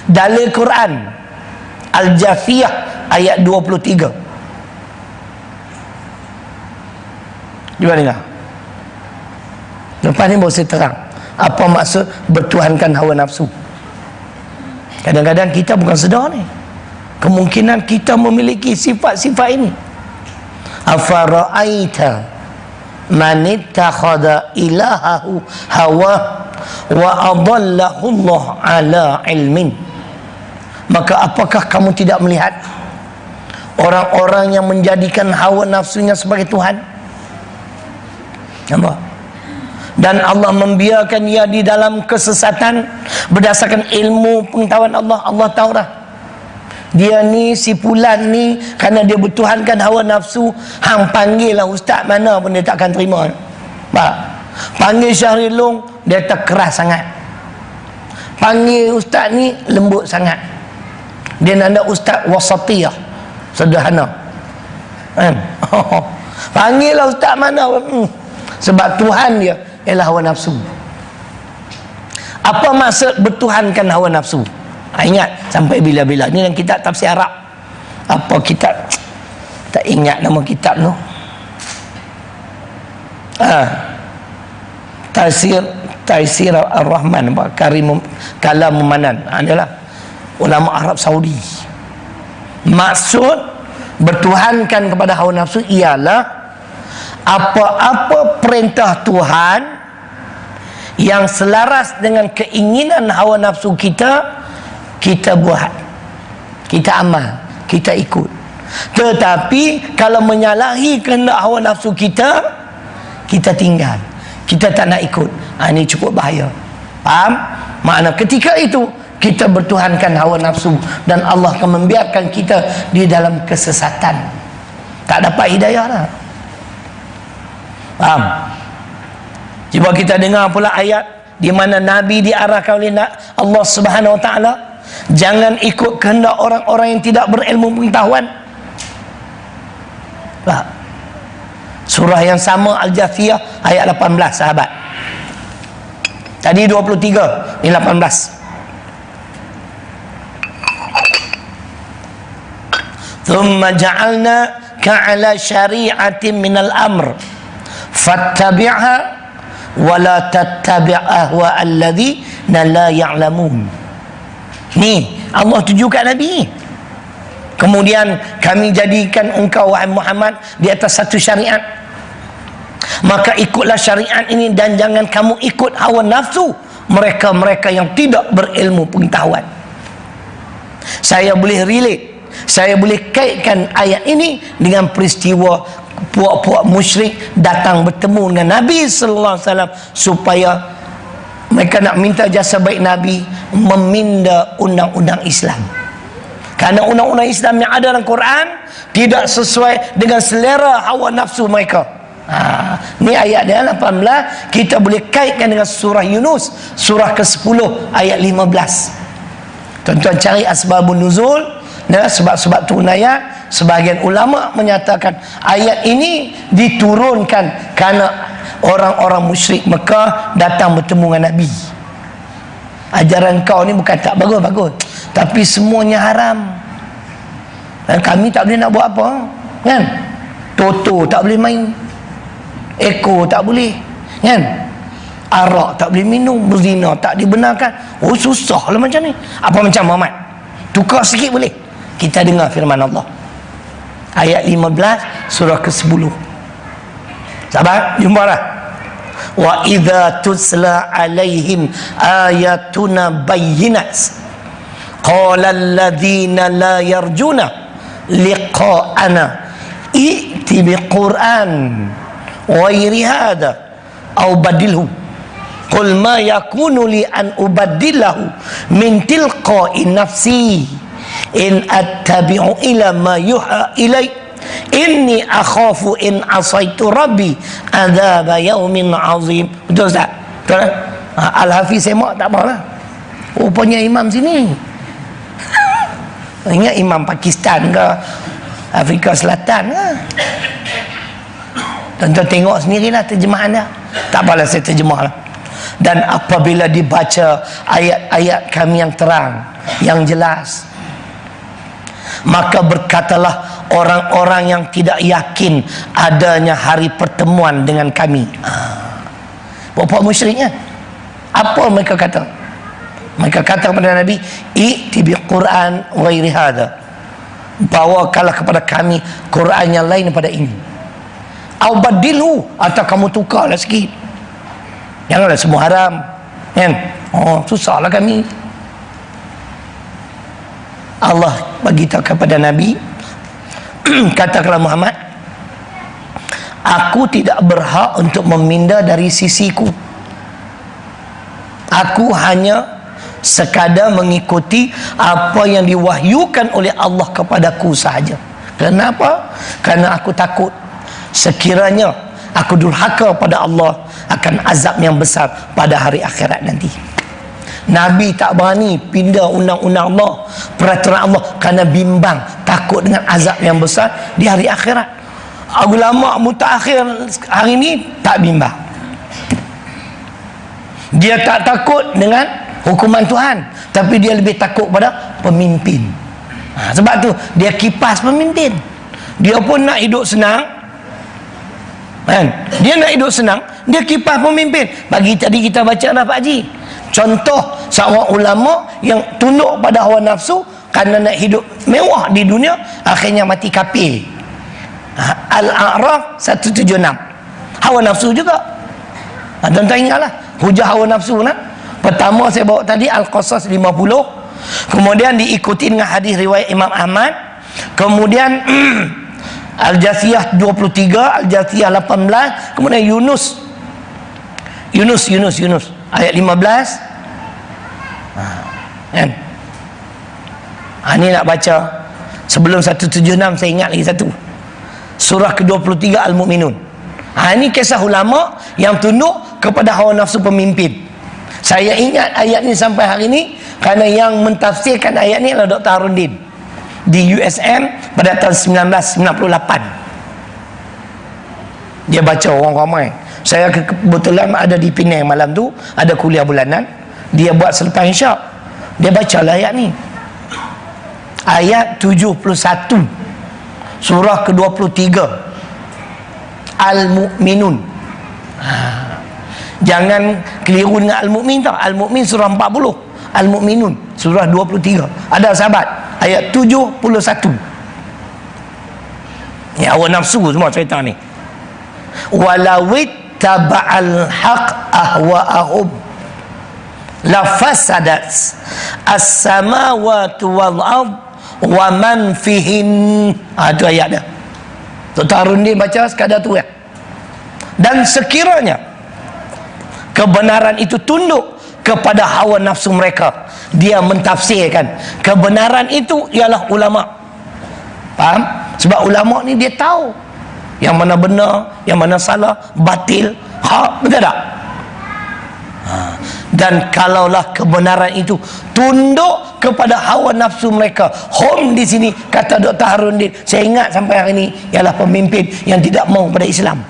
Dalil Quran Al-Jathiyah ayat 23. Cuba dengar. Lepas ni baru saya terang apa maksud bertuhankan hawa nafsu. Kadang-kadang kita bukan sedar ni, kemungkinan kita memiliki sifat-sifat ini. Afara'aita man ittakhadha ilahahu hawa wa adallahu Allah ala ilmin. Maka apakah kamu tidak melihat orang-orang yang menjadikan hawa nafsunya sebagai Tuhan? Nampak? Dan Allah membiarkan dia di dalam kesesatan berdasarkan ilmu pengetahuan Allah. Allah tahu dah, dia ni, si Fulan ni, kerana dia bertuhankan hawa nafsu, hang panggil lah ustaz mana pun dia takkan terima. Panggil Syahril Long, dia terkeras sangat. Panggil ustaz ni, lembut sangat. Dia nak ada ustaz wasatiyah, sederhana, kan? Panggil lah ustaz mana pun, sebab Tuhan dia ialah hawa nafsu. Apa maksud bertuhankan hawa nafsu? Ingat sampai bila-bila ni dalam kitab tafsir Arab. Apa kitab Tak ingat nama kitab tu. Taisir Ar-Rahman, Kalam Manan, adalah ulama Arab Saudi. Maksud bertuhankan kepada hawa nafsu ialah apa-apa perintah Tuhan yang selaras dengan keinginan hawa nafsu kita, kita buat, kita amal, kita ikut. Tetapi kalau menyalahi kehendak hawa nafsu kita, kita tinggal, kita tak nak ikut. Ini cukup bahaya. Faham? Makna ketika itu kita bertuhankan hawa nafsu, dan Allah akan membiarkan kita di dalam kesesatan, tak dapat hidayah lah. Faham? Cuba kita dengar pula ayat di mana Nabi diarahkan oleh Allah Subhanahu Wa Taala, jangan ikut kehendak orang-orang yang tidak berilmu pengetahuan. Surah yang sama Al-Jathiyah ayat 18, sahabat. Tadi 23, ini 18. Thumma ja'alna ka'ala syari'atin minal amr fattabi'ha wa la tattabi' ahwa alladhina la ya'lamun. Ni Allah tunjukkan Nabi. Kemudian kami jadikan engkau wahai Muhammad di atas satu syariat, maka ikutlah syariat ini dan jangan kamu ikut hawa nafsu mereka-mereka yang tidak berilmu pengetahuan. Saya boleh relate, saya boleh kaitkan ayat ini dengan peristiwa puak-puak musyrik datang bertemu dengan Nabi sallallahu alaihi wasallam supaya mereka nak minta jasa baik Nabi meminda undang-undang Islam. Kerana undang-undang Islam yang ada dalam Quran tidak sesuai dengan selera hawa nafsu mereka. Ni ayat dia 18, kita boleh kaitkan dengan surah Yunus, surah ke-10 ayat 15. Tuan-tuan cari asbabun nuzul, sebab-sebab turun ayat. Sebahagian ulama menyatakan ayat ini diturunkan kerana orang-orang musyrik Mekah datang bertemu dengan Nabi. Ajaran kau ni bukan tak bagus-bagus, tapi semuanya haram, dan kami tak boleh nak buat apa, kan? Toto tak boleh main, ekor tak boleh, kan? Arak tak boleh minum, berzina tak dibenarkan. Oh, susah lah macam ni. Apa macam Muhammad? Tukar sikit boleh? Kita dengar firman Allah ayat 15 surah ke-10. Sahabat, jumpalah. Wa idza tusla alaihim ayatuna bayyinat qala alladhina la yarjuna liqa'ana i'ti biquran ghairi hadha aw badilhu qul ma yakunu li an ubaddilahu min tilqa'i nafsi in attabi'u ila ma yuha ilai inni akhafu in asaitu rabbi adzaba yaumin azim. Betul tak? Betul. Al-Hafiz semak tak apalah. Rupanya imam sini. Ingat imam Pakistan ke Afrika Selatan ke? Tuan-tuan tengok sendirilah terjemahan dia. Tak apalah saya terjemahlah. Dan apabila dibaca ayat-ayat kami yang terang, yang jelas, maka berkatalah orang-orang yang tidak yakin adanya hari pertemuan dengan kami. Bapak musyriknya apa mereka kata? Mereka kata kepada Nabi, i'ti bi Quran ghairi hadha, bawakanlah kepada kami Quran yang lain daripada ini, au badilhu, atau kamu tukarlah sikit, janganlah semua haram, kan? Oh, susahlah kami. Allah bagi tahu kepada Nabi, katakanlah Muhammad, aku tidak berhak untuk meminda dari sisiku. Aku hanya sekadar mengikuti apa yang diwahyukan oleh Allah kepadaku sahaja. Kenapa? Kerana aku takut sekiranya aku durhaka pada Allah akan azab yang besar pada hari akhirat nanti. Nabi tak berani pindah undang-undang Allah, peraturan Allah, kerana bimbang, takut dengan azab yang besar di hari akhirat. Ulama mutakhir hari ini tak bimbang. Dia tak takut dengan hukuman Tuhan, tapi dia lebih takut pada pemimpin. Sebab tu dia kipas pemimpin. Dia pun nak hidup senang kan? Dia nak hidup senang, dia kipas pemimpin. Pagi tadi kita baca dah Pak Haji, contoh seorang ulama yang tunduk pada hawa nafsu kerana nak hidup mewah di dunia, akhirnya mati kafir. Al-A'raf 176. Hawa nafsu juga. Tuan-tuan ingatlah hujah hawa nafsu nak. Pertama saya bawa tadi Al-Qasas 50, kemudian diikuti dengan hadis riwayat Imam Ahmad, kemudian Al-Jathiyah 23, Al-Jathiyah 18, kemudian Yunus ayat 15. Kan? Ini nak baca sebelum 176. Saya ingat lagi satu, surah ke-23 Al-Mu'minun. Ini kisah ulama yang tunduk kepada hawa nafsu pemimpin. Saya ingat ayat ni sampai hari ni kerana yang mentafsirkan ayat ni adalah Dr. Harundin di USM pada tahun 1998. Dia baca orang ramai. Saya kebetulan ada di Penang malam tu, ada kuliah bulanan. Dia buat selepas Isyak, dia bacalah ayat ni, ayat 71 surah ke-23 Al-Mu'minun. Jangan keliru dengan Al-Mu'min tau. Al-Mu'min surah 40, Al-Mu'minun surah 23. Ada sahabat, ayat 71. Ya, hawa nafsu semua cerita ni. Walawit taba'al haq ahwa'ahum lafasadat as-samawati wal ard wa man fihin. Itu ayat dia. Dr. Harundin baca sekadar tu ya. Dan sekiranya kebenaran itu tunduk kepada hawa nafsu mereka, dia mentafsirkan kebenaran itu ialah ulama. Faham? Sebab ulama ni dia tahu yang mana benar, yang mana salah, batil, hak, betul tak? Dan kalaulah kebenaran itu tunduk kepada hawa nafsu mereka, hum di sini kata Dr. Harundin, saya ingat sampai hari ini, ialah pemimpin yang tidak mau pada Islam.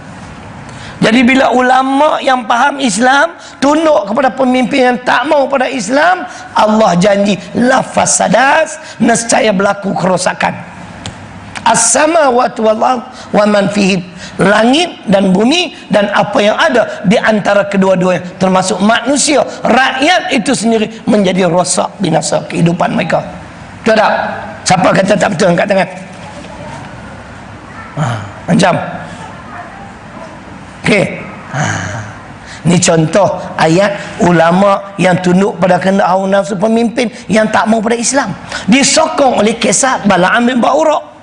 Jadi bila ulama yang faham Islam tunduk kepada pemimpin yang tak mau pada Islam, Allah janji la fasadas, nescaya berlaku kerosakan. As-samawati wal ard wa man fihi, langit dan bumi dan apa yang ada di antara kedua-duanya, termasuk manusia, rakyat itu sendiri menjadi rosak, binasa kehidupan mereka. Betul tak? Siapa kata tak betul angkat tangan. Macam okey. Ini contoh ayat ulama yang tunduk pada kehendak hawa nafsu pemimpin yang tak mau pada Islam, disokong oleh kisah Bala'am bin Ba'ura.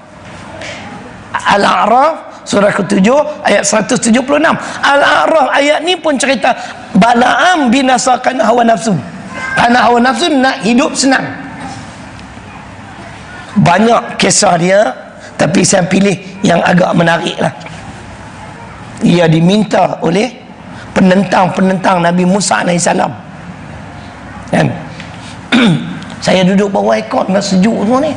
Al-A'raf surah ke-7 ayat 176. Al-A'raf ayat ni pun cerita Bala'am binasakan hawa nafsu. Kerana hawa nafsu nak hidup senang. Banyak kisah dia, tapi saya pilih yang agak menarik lah. Ia diminta oleh penentang-penentang Nabi Musa AS kan? Saya duduk bawah aircon dah sejuk semua ni.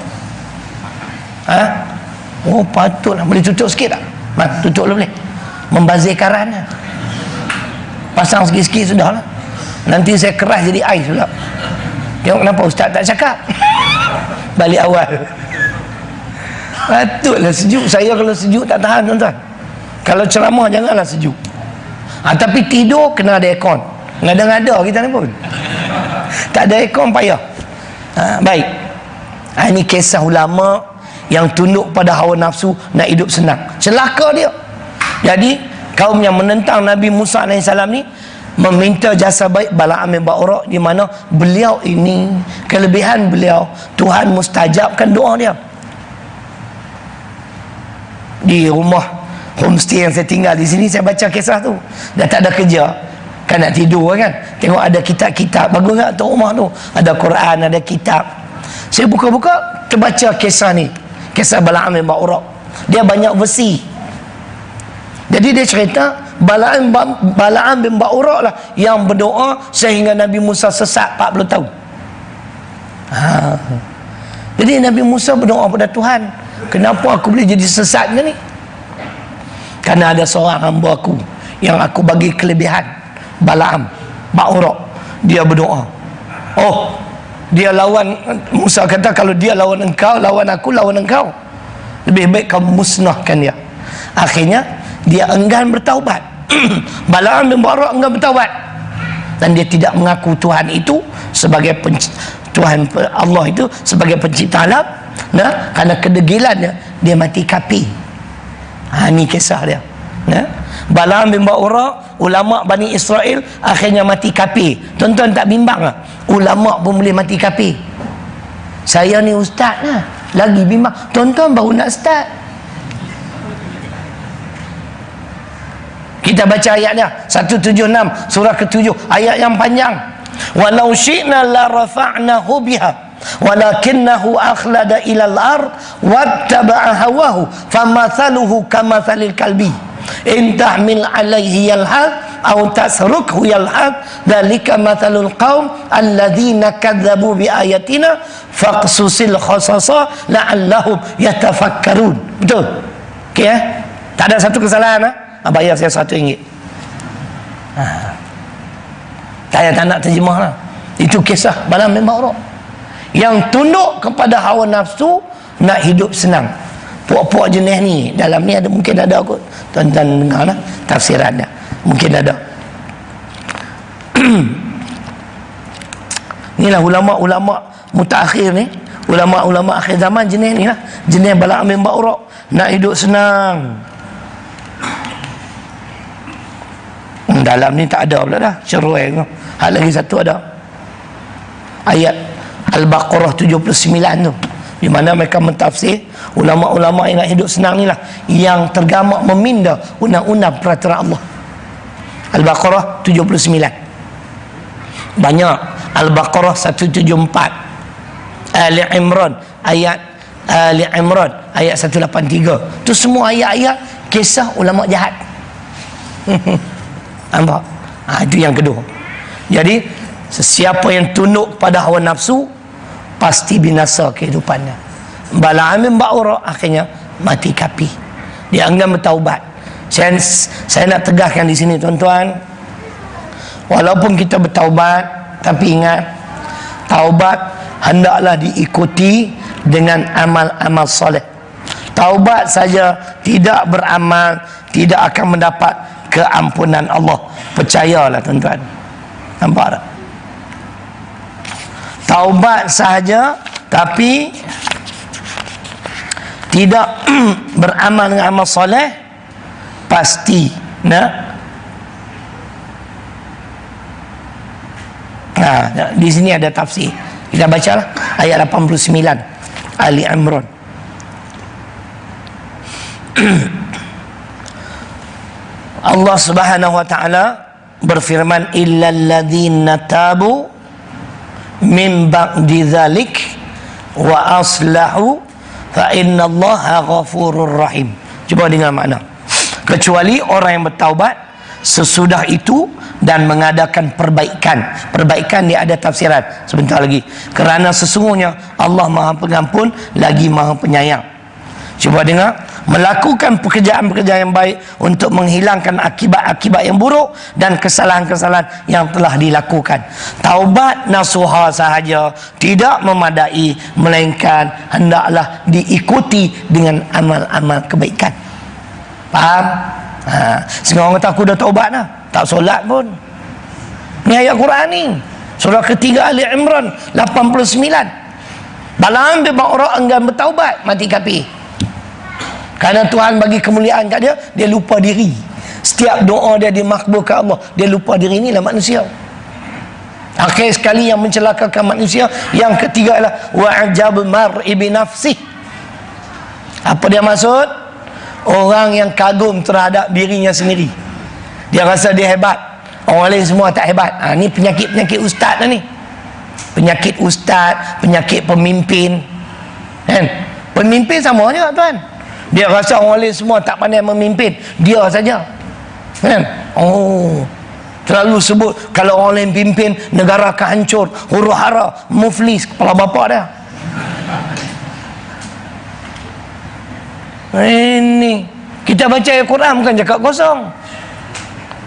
Oh patutlah. Boleh tutup sikit tak? Tutup boleh. Membazir karannya, pasang sikit-sikit sudah lah. Nanti saya keras jadi ais pula. Tengok kenapa ustaz tak cakap. Balik awal. Patutlah sejuk. Saya kalau sejuk tak tahan tuan-tuan. Kalau ceramah janganlah sejuk. Tapi tidur kena ada aircon. Ngada-ngada kita ni pun. Tak ada aircon payah. Baik. Ini kisah ulama yang tunduk pada hawa nafsu nak hidup senang. Celaka dia. Jadi kaum yang menentang Nabi Musa AS ni meminta jasa baik Bala'am bin Ba'ura, di mana beliau ini, kelebihan beliau, Tuhan mustajabkan doa dia. Di rumah homestay yang saya tinggal di sini, saya baca kisah tu. Dah tak ada kerja kan, nak tidur kan, tengok ada kitab-kitab bagus tak tu rumah tu, ada Quran, ada kitab. Saya buka-buka, terbaca kisah ni, kisah Bala'am bin Ba'ura. Dia banyak versi. Jadi dia cerita Bala'am bin Ba'ura lah yang berdoa sehingga Nabi Musa sesat 40 tahun. Jadi Nabi Musa berdoa pada Tuhan, kenapa aku boleh jadi sesat ni? Karena ada seorang hamba aku yang aku bagi kelebihan, Bala'am Ba'ura. Dia berdoa, oh dia lawan Musa, kata kalau dia lawan engkau, lawan aku, lawan engkau. lebih baik kau musnahkan dia. Akhirnya dia enggan bertaubat. Bala'am bin Ba'ra enggan bertaubat, dan dia tidak mengaku Tuhan itu sebagai Tuhan Allah itu sebagai pencipta alam. Nah, kerana kedegilannya dia mati kafir. Ini kisah dia. Nah, Bala'am bin Ba'ra, ulama Bani Israel, akhirnya mati kafir. Tuan-tuan tak bimbang lah, ulama pun boleh mati kafir. Saya ni ustaz lah, lagi bimbang. Tuan-tuan baru nak start. Kita baca ayatnya 176 surah ke-7, ayat yang panjang. Walau syi'na la rafa'nahu biha walakinnahu akhlada ilal ard wattaba'a hawahu famathaluhu kamathalil kalbi in tahmil alaihi yalhad aw tasrukhu yalhad dzalika mathalul qaum alladzina kadzabu bi ayatina faqsusil khasasa la'allahum yatafakkarun. Betul? Okey tak ada satu kesalahan bayar saya RM1. Saya tak nak terjemah lah. Itu kisah Bala'am bin Ba'ra yang tunduk kepada hawa nafsu, nak hidup senang. Puak-puak jenis ni, dalam ni ada, mungkin ada kot. Tuan-tuan dengar lah tafsirannya, mungkin ada. Inilah ulama-ulama mutakhir ni, ulama-ulama akhir zaman jenis ni lah, jenis Bala'am bin Ba'ra, nak hidup senang. Dalam ni tak ada pula dah cerai tu. Hal lagi satu ada ayat Al-Baqarah 79 tu, di mana mereka mentafsir, ulama-ulama yang nak hidup senang ni lah, yang tergamak meminda undang-undang peraturan Allah. Al-Baqarah 79 banyak. Al-Baqarah 174, Ali Imran ayat 183, tu semua ayat-ayat kisah ulama jahat. Nampak? Itu yang kedua. Jadi sesiapa yang tunduk pada hawa nafsu pasti binasa kehidupannya. Bala'am bin Ba'ra akhirnya mati kafir. Dia enggan bertaubat. Saya nak tegaskan di sini tuan-tuan, walaupun kita bertaubat, tapi ingat, taubat hendaklah diikuti dengan amal-amal soleh. Taubat saja tidak beramal tidak akan mendapat keampunan Allah. Percayalah tuan-tuan. Nampak tak? Taubat sahaja tapi tidak beramal dengan amal soleh, pasti di sini ada tafsir. Kita bacalah ayat 89 Ali Imran. Allah Subhanahu wa taala berfirman, illal ladzina tabu min ba'di dzalik wa aslahu fa innallaha ghafurur rahim. Cuba dengar makna. Kecuali orang yang bertaubat sesudah itu dan mengadakan perbaikan. Perbaikan dia ada tafsiran sebentar lagi. Kerana sesungguhnya Allah Maha Pengampun lagi Maha Penyayang. Cuba dengar, melakukan pekerjaan-pekerjaan yang baik untuk menghilangkan akibat-akibat yang buruk dan kesalahan-kesalahan yang telah dilakukan. Taubat nasuha sahaja tidak memadai, melainkan hendaklah diikuti dengan amal-amal kebaikan. Faham? Sehingga orang kata aku dah taubat dah, tak solat pun. Ni ayat Quran ni, surah ketiga Ali Imran 89. Bala'am bin Ba'ra enggan bertaubat, mati kafir. Kerana Tuhan bagi kemuliaan kat dia, dia lupa diri. Setiap doa dia dimakbulkan Allah, dia lupa diri. Inilah manusia. Akhir sekali yang mencelakakan manusia, yang ketiga adalah wa'ajab mar'i bi nafsih. Apa dia maksud? Orang yang kagum terhadap dirinya sendiri. Dia rasa dia hebat, orang lain semua tak hebat. Ni penyakit-penyakit ustaz lah ni. Penyakit ustaz, penyakit pemimpin. Kan? Pemimpin sama je tuan. Dia rasa orang lain semua tak pandai memimpin, dia saja. Kan? Terlalu sebut kalau orang lain pimpin, negara akan hancur, huru-hara, muflis, kepala bapa dia. Ini kita baca Al-Quran bukan cakap kosong.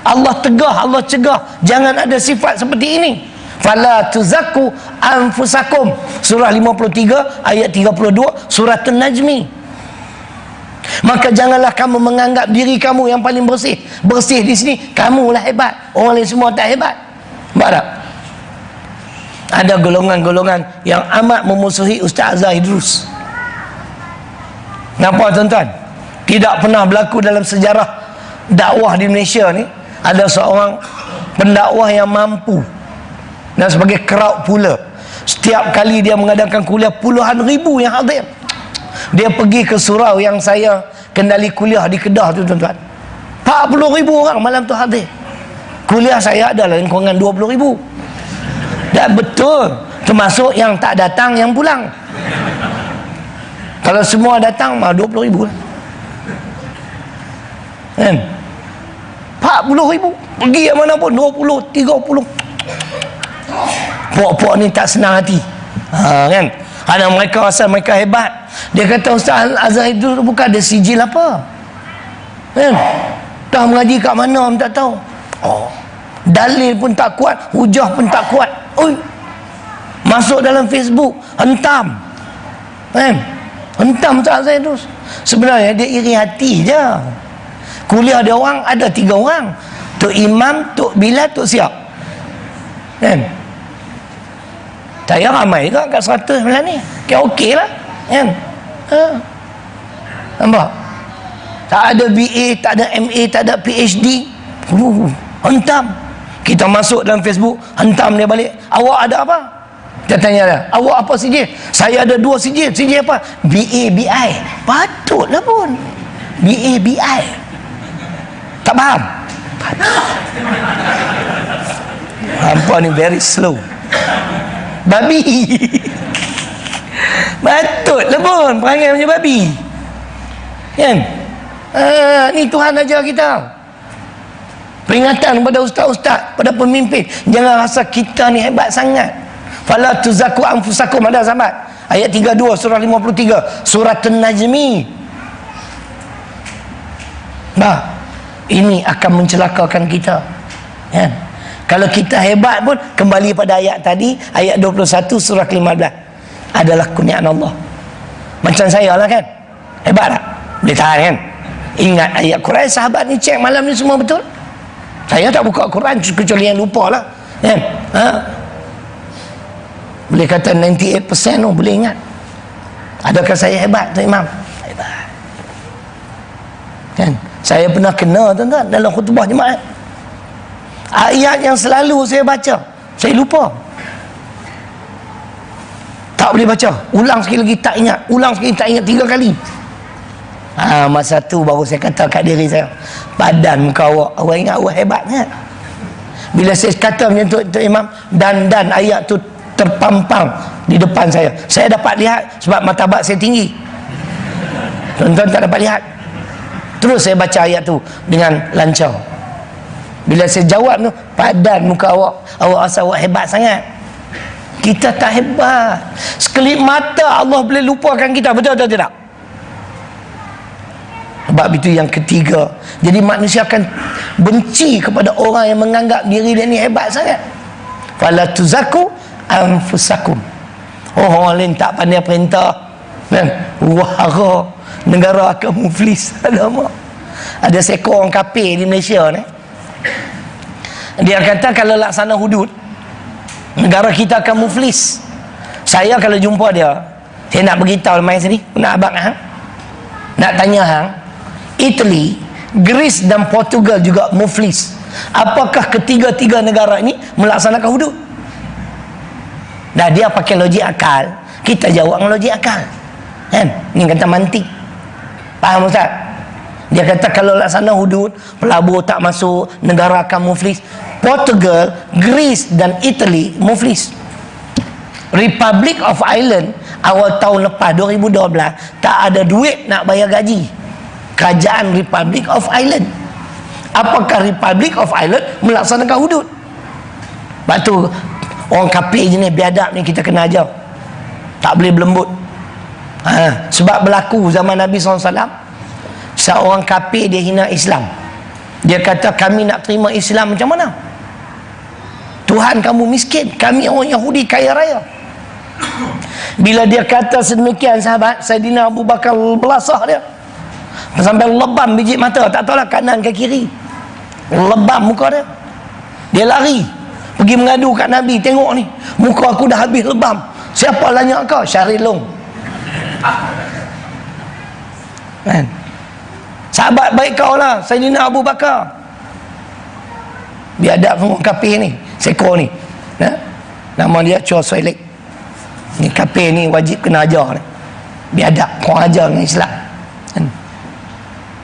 Allah tegah, Allah cegah, jangan ada sifat seperti ini. Fala tuzakku anfusakum, surah 53 ayat 32 surah An-Najmi. Maka janganlah kamu menganggap diri kamu yang paling bersih. Bersih di sini, kamulah hebat, orang lain semua tak hebat. Nampak tak? Ada golongan-golongan yang amat memusuhi Ustaz Azhar Idrus. Nampak tuan-tuan? Tidak pernah berlaku dalam sejarah dakwah di Malaysia ni ada seorang pendakwah yang mampu dan sebagai crowd pula. Setiap kali dia mengadakan kuliah, puluhan ribu yang hadir. Dia pergi ke surau yang saya kendali kuliah di Kedah tu tuan-tuan, 40 ribu orang malam tu hadir. Kuliah saya adalah lingkungan 20 ribu. Dan betul, termasuk yang tak datang, yang pulang. Kalau semua datang, 20 ribu kan? 40 ribu. Pergi yang mana pun, 20, 30. Puak-puak ni tak senang hati, kan? Karena mereka rasa mereka hebat. Dia kata Ustaz Azhar itu bukan ada sijil apa, kan? Dah mengaji kat mana tak tahu. Dalil pun tak kuat, hujah pun tak kuat. Masuk dalam Facebook, hentam, kan? Hentam Ustaz Azhar itu. Sebenarnya dia iri hati je. Kuliah dia orang ada 3 orang, Tok Imam, Tok Bilal, Tok Siap, kan? Saya ramai juga kat 100 malam ni. Okey lah, kan? Nampak? Tak ada BA, tak ada MA, tak ada PhD. Hentam. Kita masuk dalam Facebook, hentam dia balik. Awak ada apa? Dia tanya dia, awak apa sijil? Saya ada 2 sijil. Sijil apa? BA, BI. Patutlah pun BA, BI. Tak faham? Hampa ni very slow. Babi. Patutlah pun perangai macam babi, kan? Ni Tuhan ajar kita. Peringatan kepada ustaz-ustaz, pada pemimpin, jangan rasa kita ni hebat sangat. Fala tuzaku anfusakum, ada sahabat. Ayat 32 surah 53 surah An-Najmi. Ini akan mencelakakan kita, kan? Kalau kita hebat pun, kembali pada ayat tadi, ayat 21 surah ke-15, adalah kurniaan Allah. Macam saya lah, kan? Hebat tak? Boleh tahan, kan? Ingat ayat Quran. Sahabat ni cek malam ni semua betul. Saya tak buka Quran kecuali yang lupa lah, kan? Boleh kata 98% tu boleh ingat. Adakah saya hebat, Tuan Imam? Hebat, kan? Saya pernah kena tuan-tuan dalam khutbah jemaat. Ayat yang selalu saya baca, saya lupa. Tak boleh baca. Ulang sekali lagi tak ingat. Ulang sekali tak ingat 3 kali. Masa tu baru saya kata kat diri saya, badan muka awak ingat awak hebat, kan? Bila saya kata macam tu, Tuan Imam, dan ayat tu terpampang di depan saya dapat lihat sebab martabat saya tinggi. Tuan-tuan tak dapat lihat. Terus saya baca ayat tu dengan lancar. Bila saya jawab tu, padan muka awak rasa awak hebat sangat. Kita tak hebat. Sekelip mata Allah boleh lupakan kita, betul atau tidak? Sebab itu yang ketiga. Jadi manusia akan benci kepada orang yang menganggap diri dia ni hebat sangat. Fala tuzaku anfusakum. Orang lain tak pandai perintah, kan? Wahara negara akan muflis. Ada seekor orang kafir di Malaysia ni, dia kata kalau laksana hudud, negara kita akan muflis. Saya kalau jumpa dia, saya nak beritahu main sini, nak abang nak tanya Italy, Greece dan Portugal juga muflis. Apakah ketiga-tiga negara ini melaksanakan hudud? Dah dia pakai logik akal, kita jawab dengan logik akal, kan? Ni kata mantik. Faham Ustaz? Dia kata kalau laksana hudud, pelabur tak masuk, negara akan muflis. Portugal, Greece dan Italy muflis. Republic of Ireland awal tahun lepas 2012 tak ada duit nak bayar gaji. Kerajaan Republic of Ireland. Apakah Republic of Ireland melaksanakan hudud? Lepas tu orang kafir je ni, biadab ni kita kena ajar. Tak boleh berlembut. Sebab berlaku zaman Nabi SAW, seorang kafir dia hina Islam. Dia kata kami nak terima Islam macam mana? Tuhan kamu miskin, kami orang Yahudi kaya raya. Bila dia kata sedemikian, sahabat Saidina Abu Bakar belasah dia. Sampai lebam biji mata, tak tahulah kanan ke kiri. Lebam muka dia. Dia lari pergi mengadu kat Nabi, tengok ni muka aku dah habis lebam. Siapa lanyak kau? Syarilung. Kan? Sahabat baik kau lah, Sayyidina Abu Bakar. Biadab semua kafir ni, seko ni. Nama dia Chua Soilik. Ni kafir ni wajib kena ajar ni. Biadab, kau ajar dengan Islam. Kan?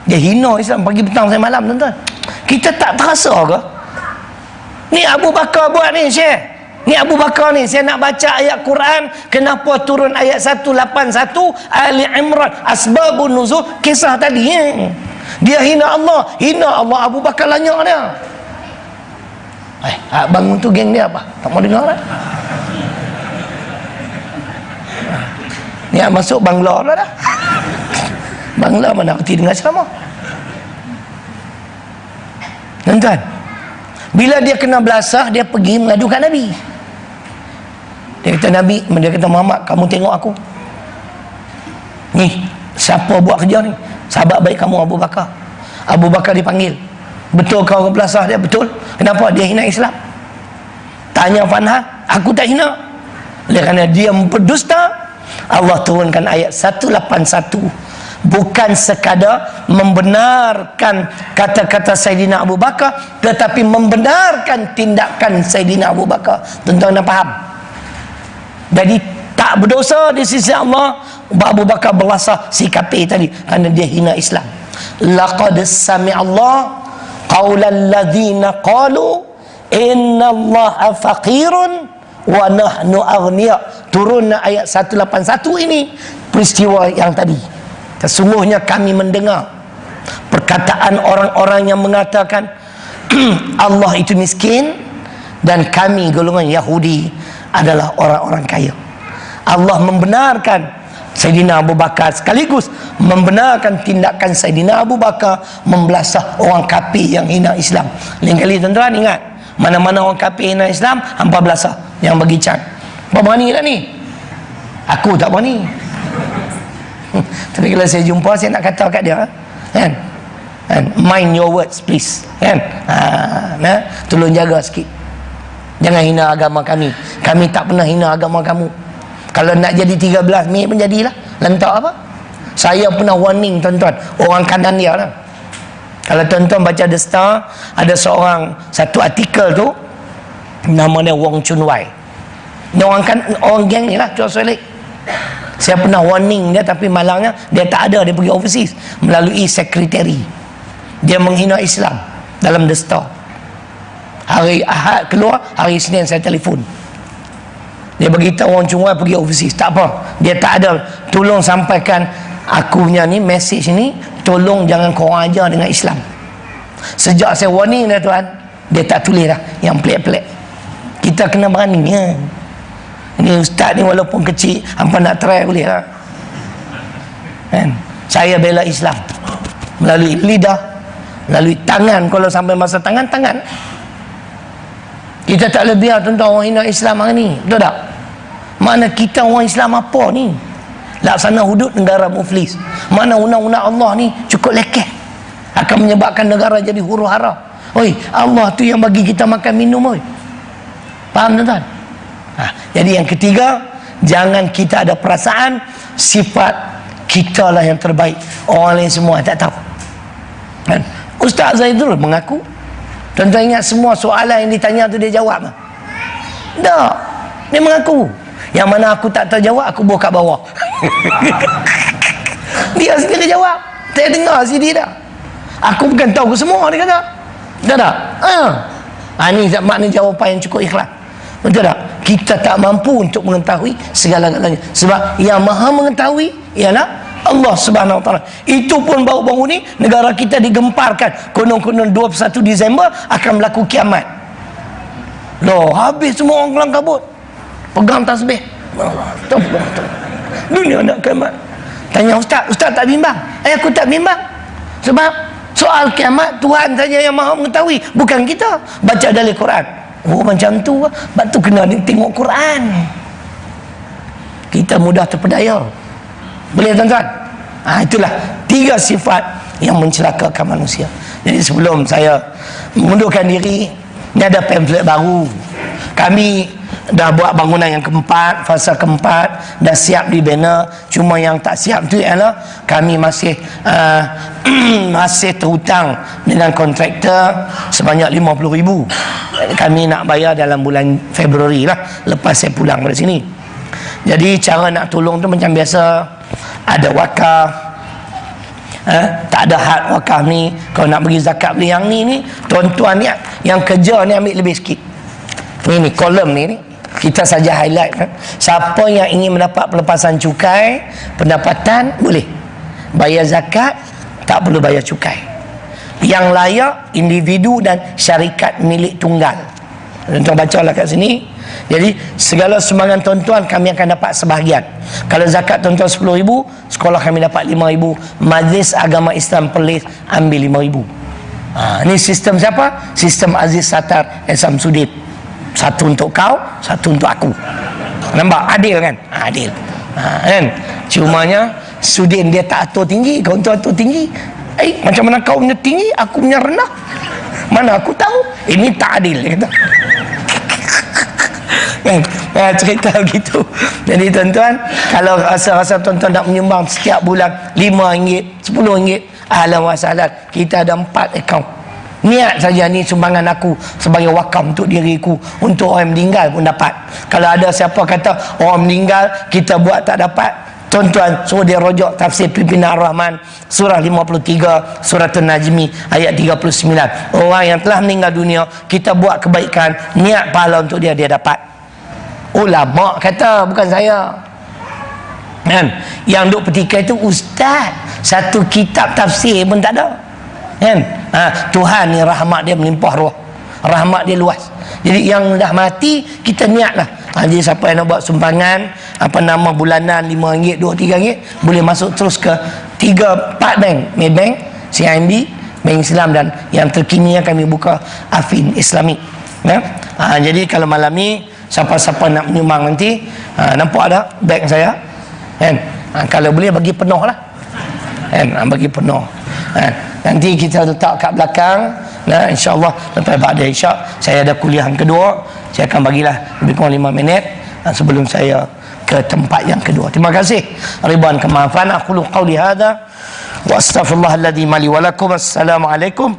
Dia hina Islam pagi petang sampai malam, tuan-tuan. Kita tak terasa ke? Ni Abu Bakar buat ni, Syekh. Ni Abu Bakar ni, saya nak baca ayat Quran, kenapa turun ayat 181 Ali Imran, asbabun nuzul, kisah tadi. Dia hina Allah Abu Bakar lanyak dia. Bangun tu geng dia apa? Tak mau dengar lah. Ni masuk Bangla dah. Bangla mana reti dengar ceramah. Tuan-tuan, bila dia kena belasah, dia pergi mengadukan Nabi. Dia kata Nabi, dia kata Muhammad, kamu tengok aku ni, siapa buat kerja ni? Sahabat baik kamu Abu Bakar. Abu Bakar dipanggil, betul kau belasah dia? Betul. Kenapa? Dia hina Islam. Tanya Fanha, aku tak hina. Kerana dia berdusta, Allah turunkan ayat 181. Bukan sekadar membenarkan kata-kata Sayyidina Abu Bakar, tetapi membenarkan tindakan Sayyidina Abu Bakar. Tuan-tuan dah faham? Jadi tak berdosa di sisi Allah Abu Bakar belasah si kafir tadi kerana dia hina Islam. Laqad sami'allah qaulal ladzina qalu innallaha faqirun wa nahnu aghniya. Turun ayat 181 ini peristiwa yang tadi. Sesungguhnya kami mendengar perkataan orang-orang yang mengatakan Allah itu miskin dan kami golongan Yahudi adalah orang-orang kaya. Allah membenarkan Sayyidina Abu Bakar sekaligus membenarkan tindakan Sayyidina Abu Bakar membelasah orang kafir yang hina Islam. Lain kali tuan-tuan ingat, mana-mana orang kafir hina Islam, hampa belasah yang bagi can. Apa berani tak ni? Aku tak berani. Tapi kalau saya jumpa, saya nak kata kat dia, kan? Mind your words please, kan? Tolong jaga sikit. Jangan hina agama kami. Kami tak pernah hina agama kamu. Kalau nak jadi 13 Mei pun jadilah. Lantak apa? Saya pernah warning tuan-tuan, orang kanan dia lah. Kalau tuan-tuan baca The Star, ada satu artikel tu, nama dia Wong Chun Wai. Dia orang geng ni lah, Chua Soilik. Saya pernah warning dia, tapi malangnya dia tak ada, dia pergi overseas melalui sekretari. Dia menghina Islam dalam The Star. Hari Ahad keluar, hari Isnin saya telefon. Dia beritahu orang Chun Wai pergi overseas. Tak apa, dia tak ada. Tolong sampaikan aku punya ni, message ni, tolong jangan korang ajar dengan Islam. Sejak saya warning dia tuan, dia tak tulis dah yang pelik-pelik. Kita kena berani ya. Ini ustaz ni walaupun kecil, hampa nak try boleh lah, kan? Saya bela Islam melalui lidah, melalui tangan. Kalau sampai masa tangan. Kita tak boleh biar tuan-tuan orang hina Islam hari ni, betul tak? Mana kita orang Islam apa ni? Laksana hudud negara muflis. Mana undang-undang Allah ni cukup lekeh, akan menyebabkan negara jadi huru hara. Oi, Allah tu yang bagi kita makan minum. Oi, faham tuan-tuan? Jadi yang ketiga, jangan kita ada perasaan sifat kita lah yang terbaik, orang lain semua tak tahu, kan? Ustaz Zaidul mengaku. Tuan-tuan ingat semua soalan yang ditanya tu dia jawab tak? Tak, dia mengaku. Yang mana aku tak terjawab, aku bawa kat bawah. Dia sendiri jawab. Saya dengar CD dah. Aku bukan tahu semua, dia kata. Betul tak? Ni makna jawapan yang cukup ikhlas. Betul tak? Kita tak mampu untuk mengetahui segala-galanya. Sebab yang maha mengetahui ialah Allah Subhanahu Wa Taala. Itu pun baru-baru ni negara kita digemparkan. Konon-konon 21 Disember akan berlaku kiamat. Loh, habis semua orang kelang kabut. Pegang tasbih. Dunia nak kiamat. Tanya ustaz, ustaz tak bimbang? Aku tak bimbang. Sebab soal kiamat Tuhan saja yang maha mengetahui, bukan kita. Baca dari Quran. Oh macam tu, sebab tu kena tengok Quran. Kita mudah terpedaya. Boleh tuan-tuan? Itulah 3 sifat yang mencelakakan manusia. Jadi sebelum saya mengundurkan diri, ni ada pamflet baru. Kami dah buat bangunan yang keempat, fasa keempat, dah siap di banner. Cuma yang tak siap tu ialah kami masih masih terhutang dengan kontraktor sebanyak 50,000. Kami nak bayar dalam bulan Februari lah, lepas saya pulang dari sini. Jadi cara nak tolong tu macam biasa, ada wakaf. Tak ada had wakaf ni. Kalau nak bagi zakat beli yang ni tuan-tuan ni yang kerja ni ambil lebih sikit. Ini kolom ni kita saja highlight kan. Siapa yang ingin mendapat pelepasan cukai pendapatan boleh bayar zakat, tak perlu bayar cukai. Yang layak individu dan syarikat milik tunggal. Tuan-tuan bacalah kat sini. Jadi segala sumbangan tuan-tuan kami akan dapat sebahagian. Kalau zakat tuan-tuan 10,000, sekolah kami dapat 5,000. Majlis Agama Islam Perlis ambil 5,000. Ini sistem siapa? Sistem Aziz Sattar Samsudin. Satu untuk kau, satu untuk aku. Nampak? Adil kan? Adil. Kan? Cumanya Sudin dia tak atur tinggi, kau tu atur tinggi. Macam mana kau punya tinggi, aku punya rendah? Mana aku tahu? Ini tak adil, dia kata. Cerita begitu. Jadi tuan-tuan, kalau rasa-rasa tuan-tuan nak menyumbang setiap bulan RM5, RM10, ahlan wa sahlan, kita ada 4 akaun. Niat saja ni sumbangan aku sebagai wakaf untuk diriku, untuk orang meninggal pun dapat. Kalau ada siapa kata orang meninggal kita buat tak dapat, tuan-tuan suruh dia rojok tafsir Pimpinan Ar-Rahman surah 53 surah An-Najmi ayat 39. Orang yang telah meninggal dunia kita buat kebaikan, niat pahala untuk dia dapat. Ulama kata, bukan saya. Kan? Yang duk petikai itu ustaz, satu kitab tafsir pun tak ada. Kan? Tuhan ni rahmat dia melimpah ruah, rahmat dia luas. Jadi yang dah mati kita niatlah. Jadi siapa yang nak buat sumbangan bulanan RM5, RM2, RM3 boleh masuk terus ke 3-4 bank, Maybank, CIMB, Bank Islam, dan yang terkini yang kami buka Afin Islamic. Jadi kalau malam ni siapa-siapa nak menyumbang nanti, nampak ada beg saya kan? Kalau boleh bagi penuh lah kan? Bagi penuh. Nanti kita letak kat belakang. InsyaAllah lepas pada isyak saya ada kuliah yang kedua. Saya akan bagilah lebih kurang 5 minit sebelum saya ke tempat yang kedua. Terima kasih. Ridwan kemaafan. Aqulu qawli hadha wa astaghfirullahaladzim li wa lakum. Assalamualaikum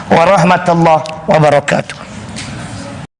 warahmatullahi wabarakatuh.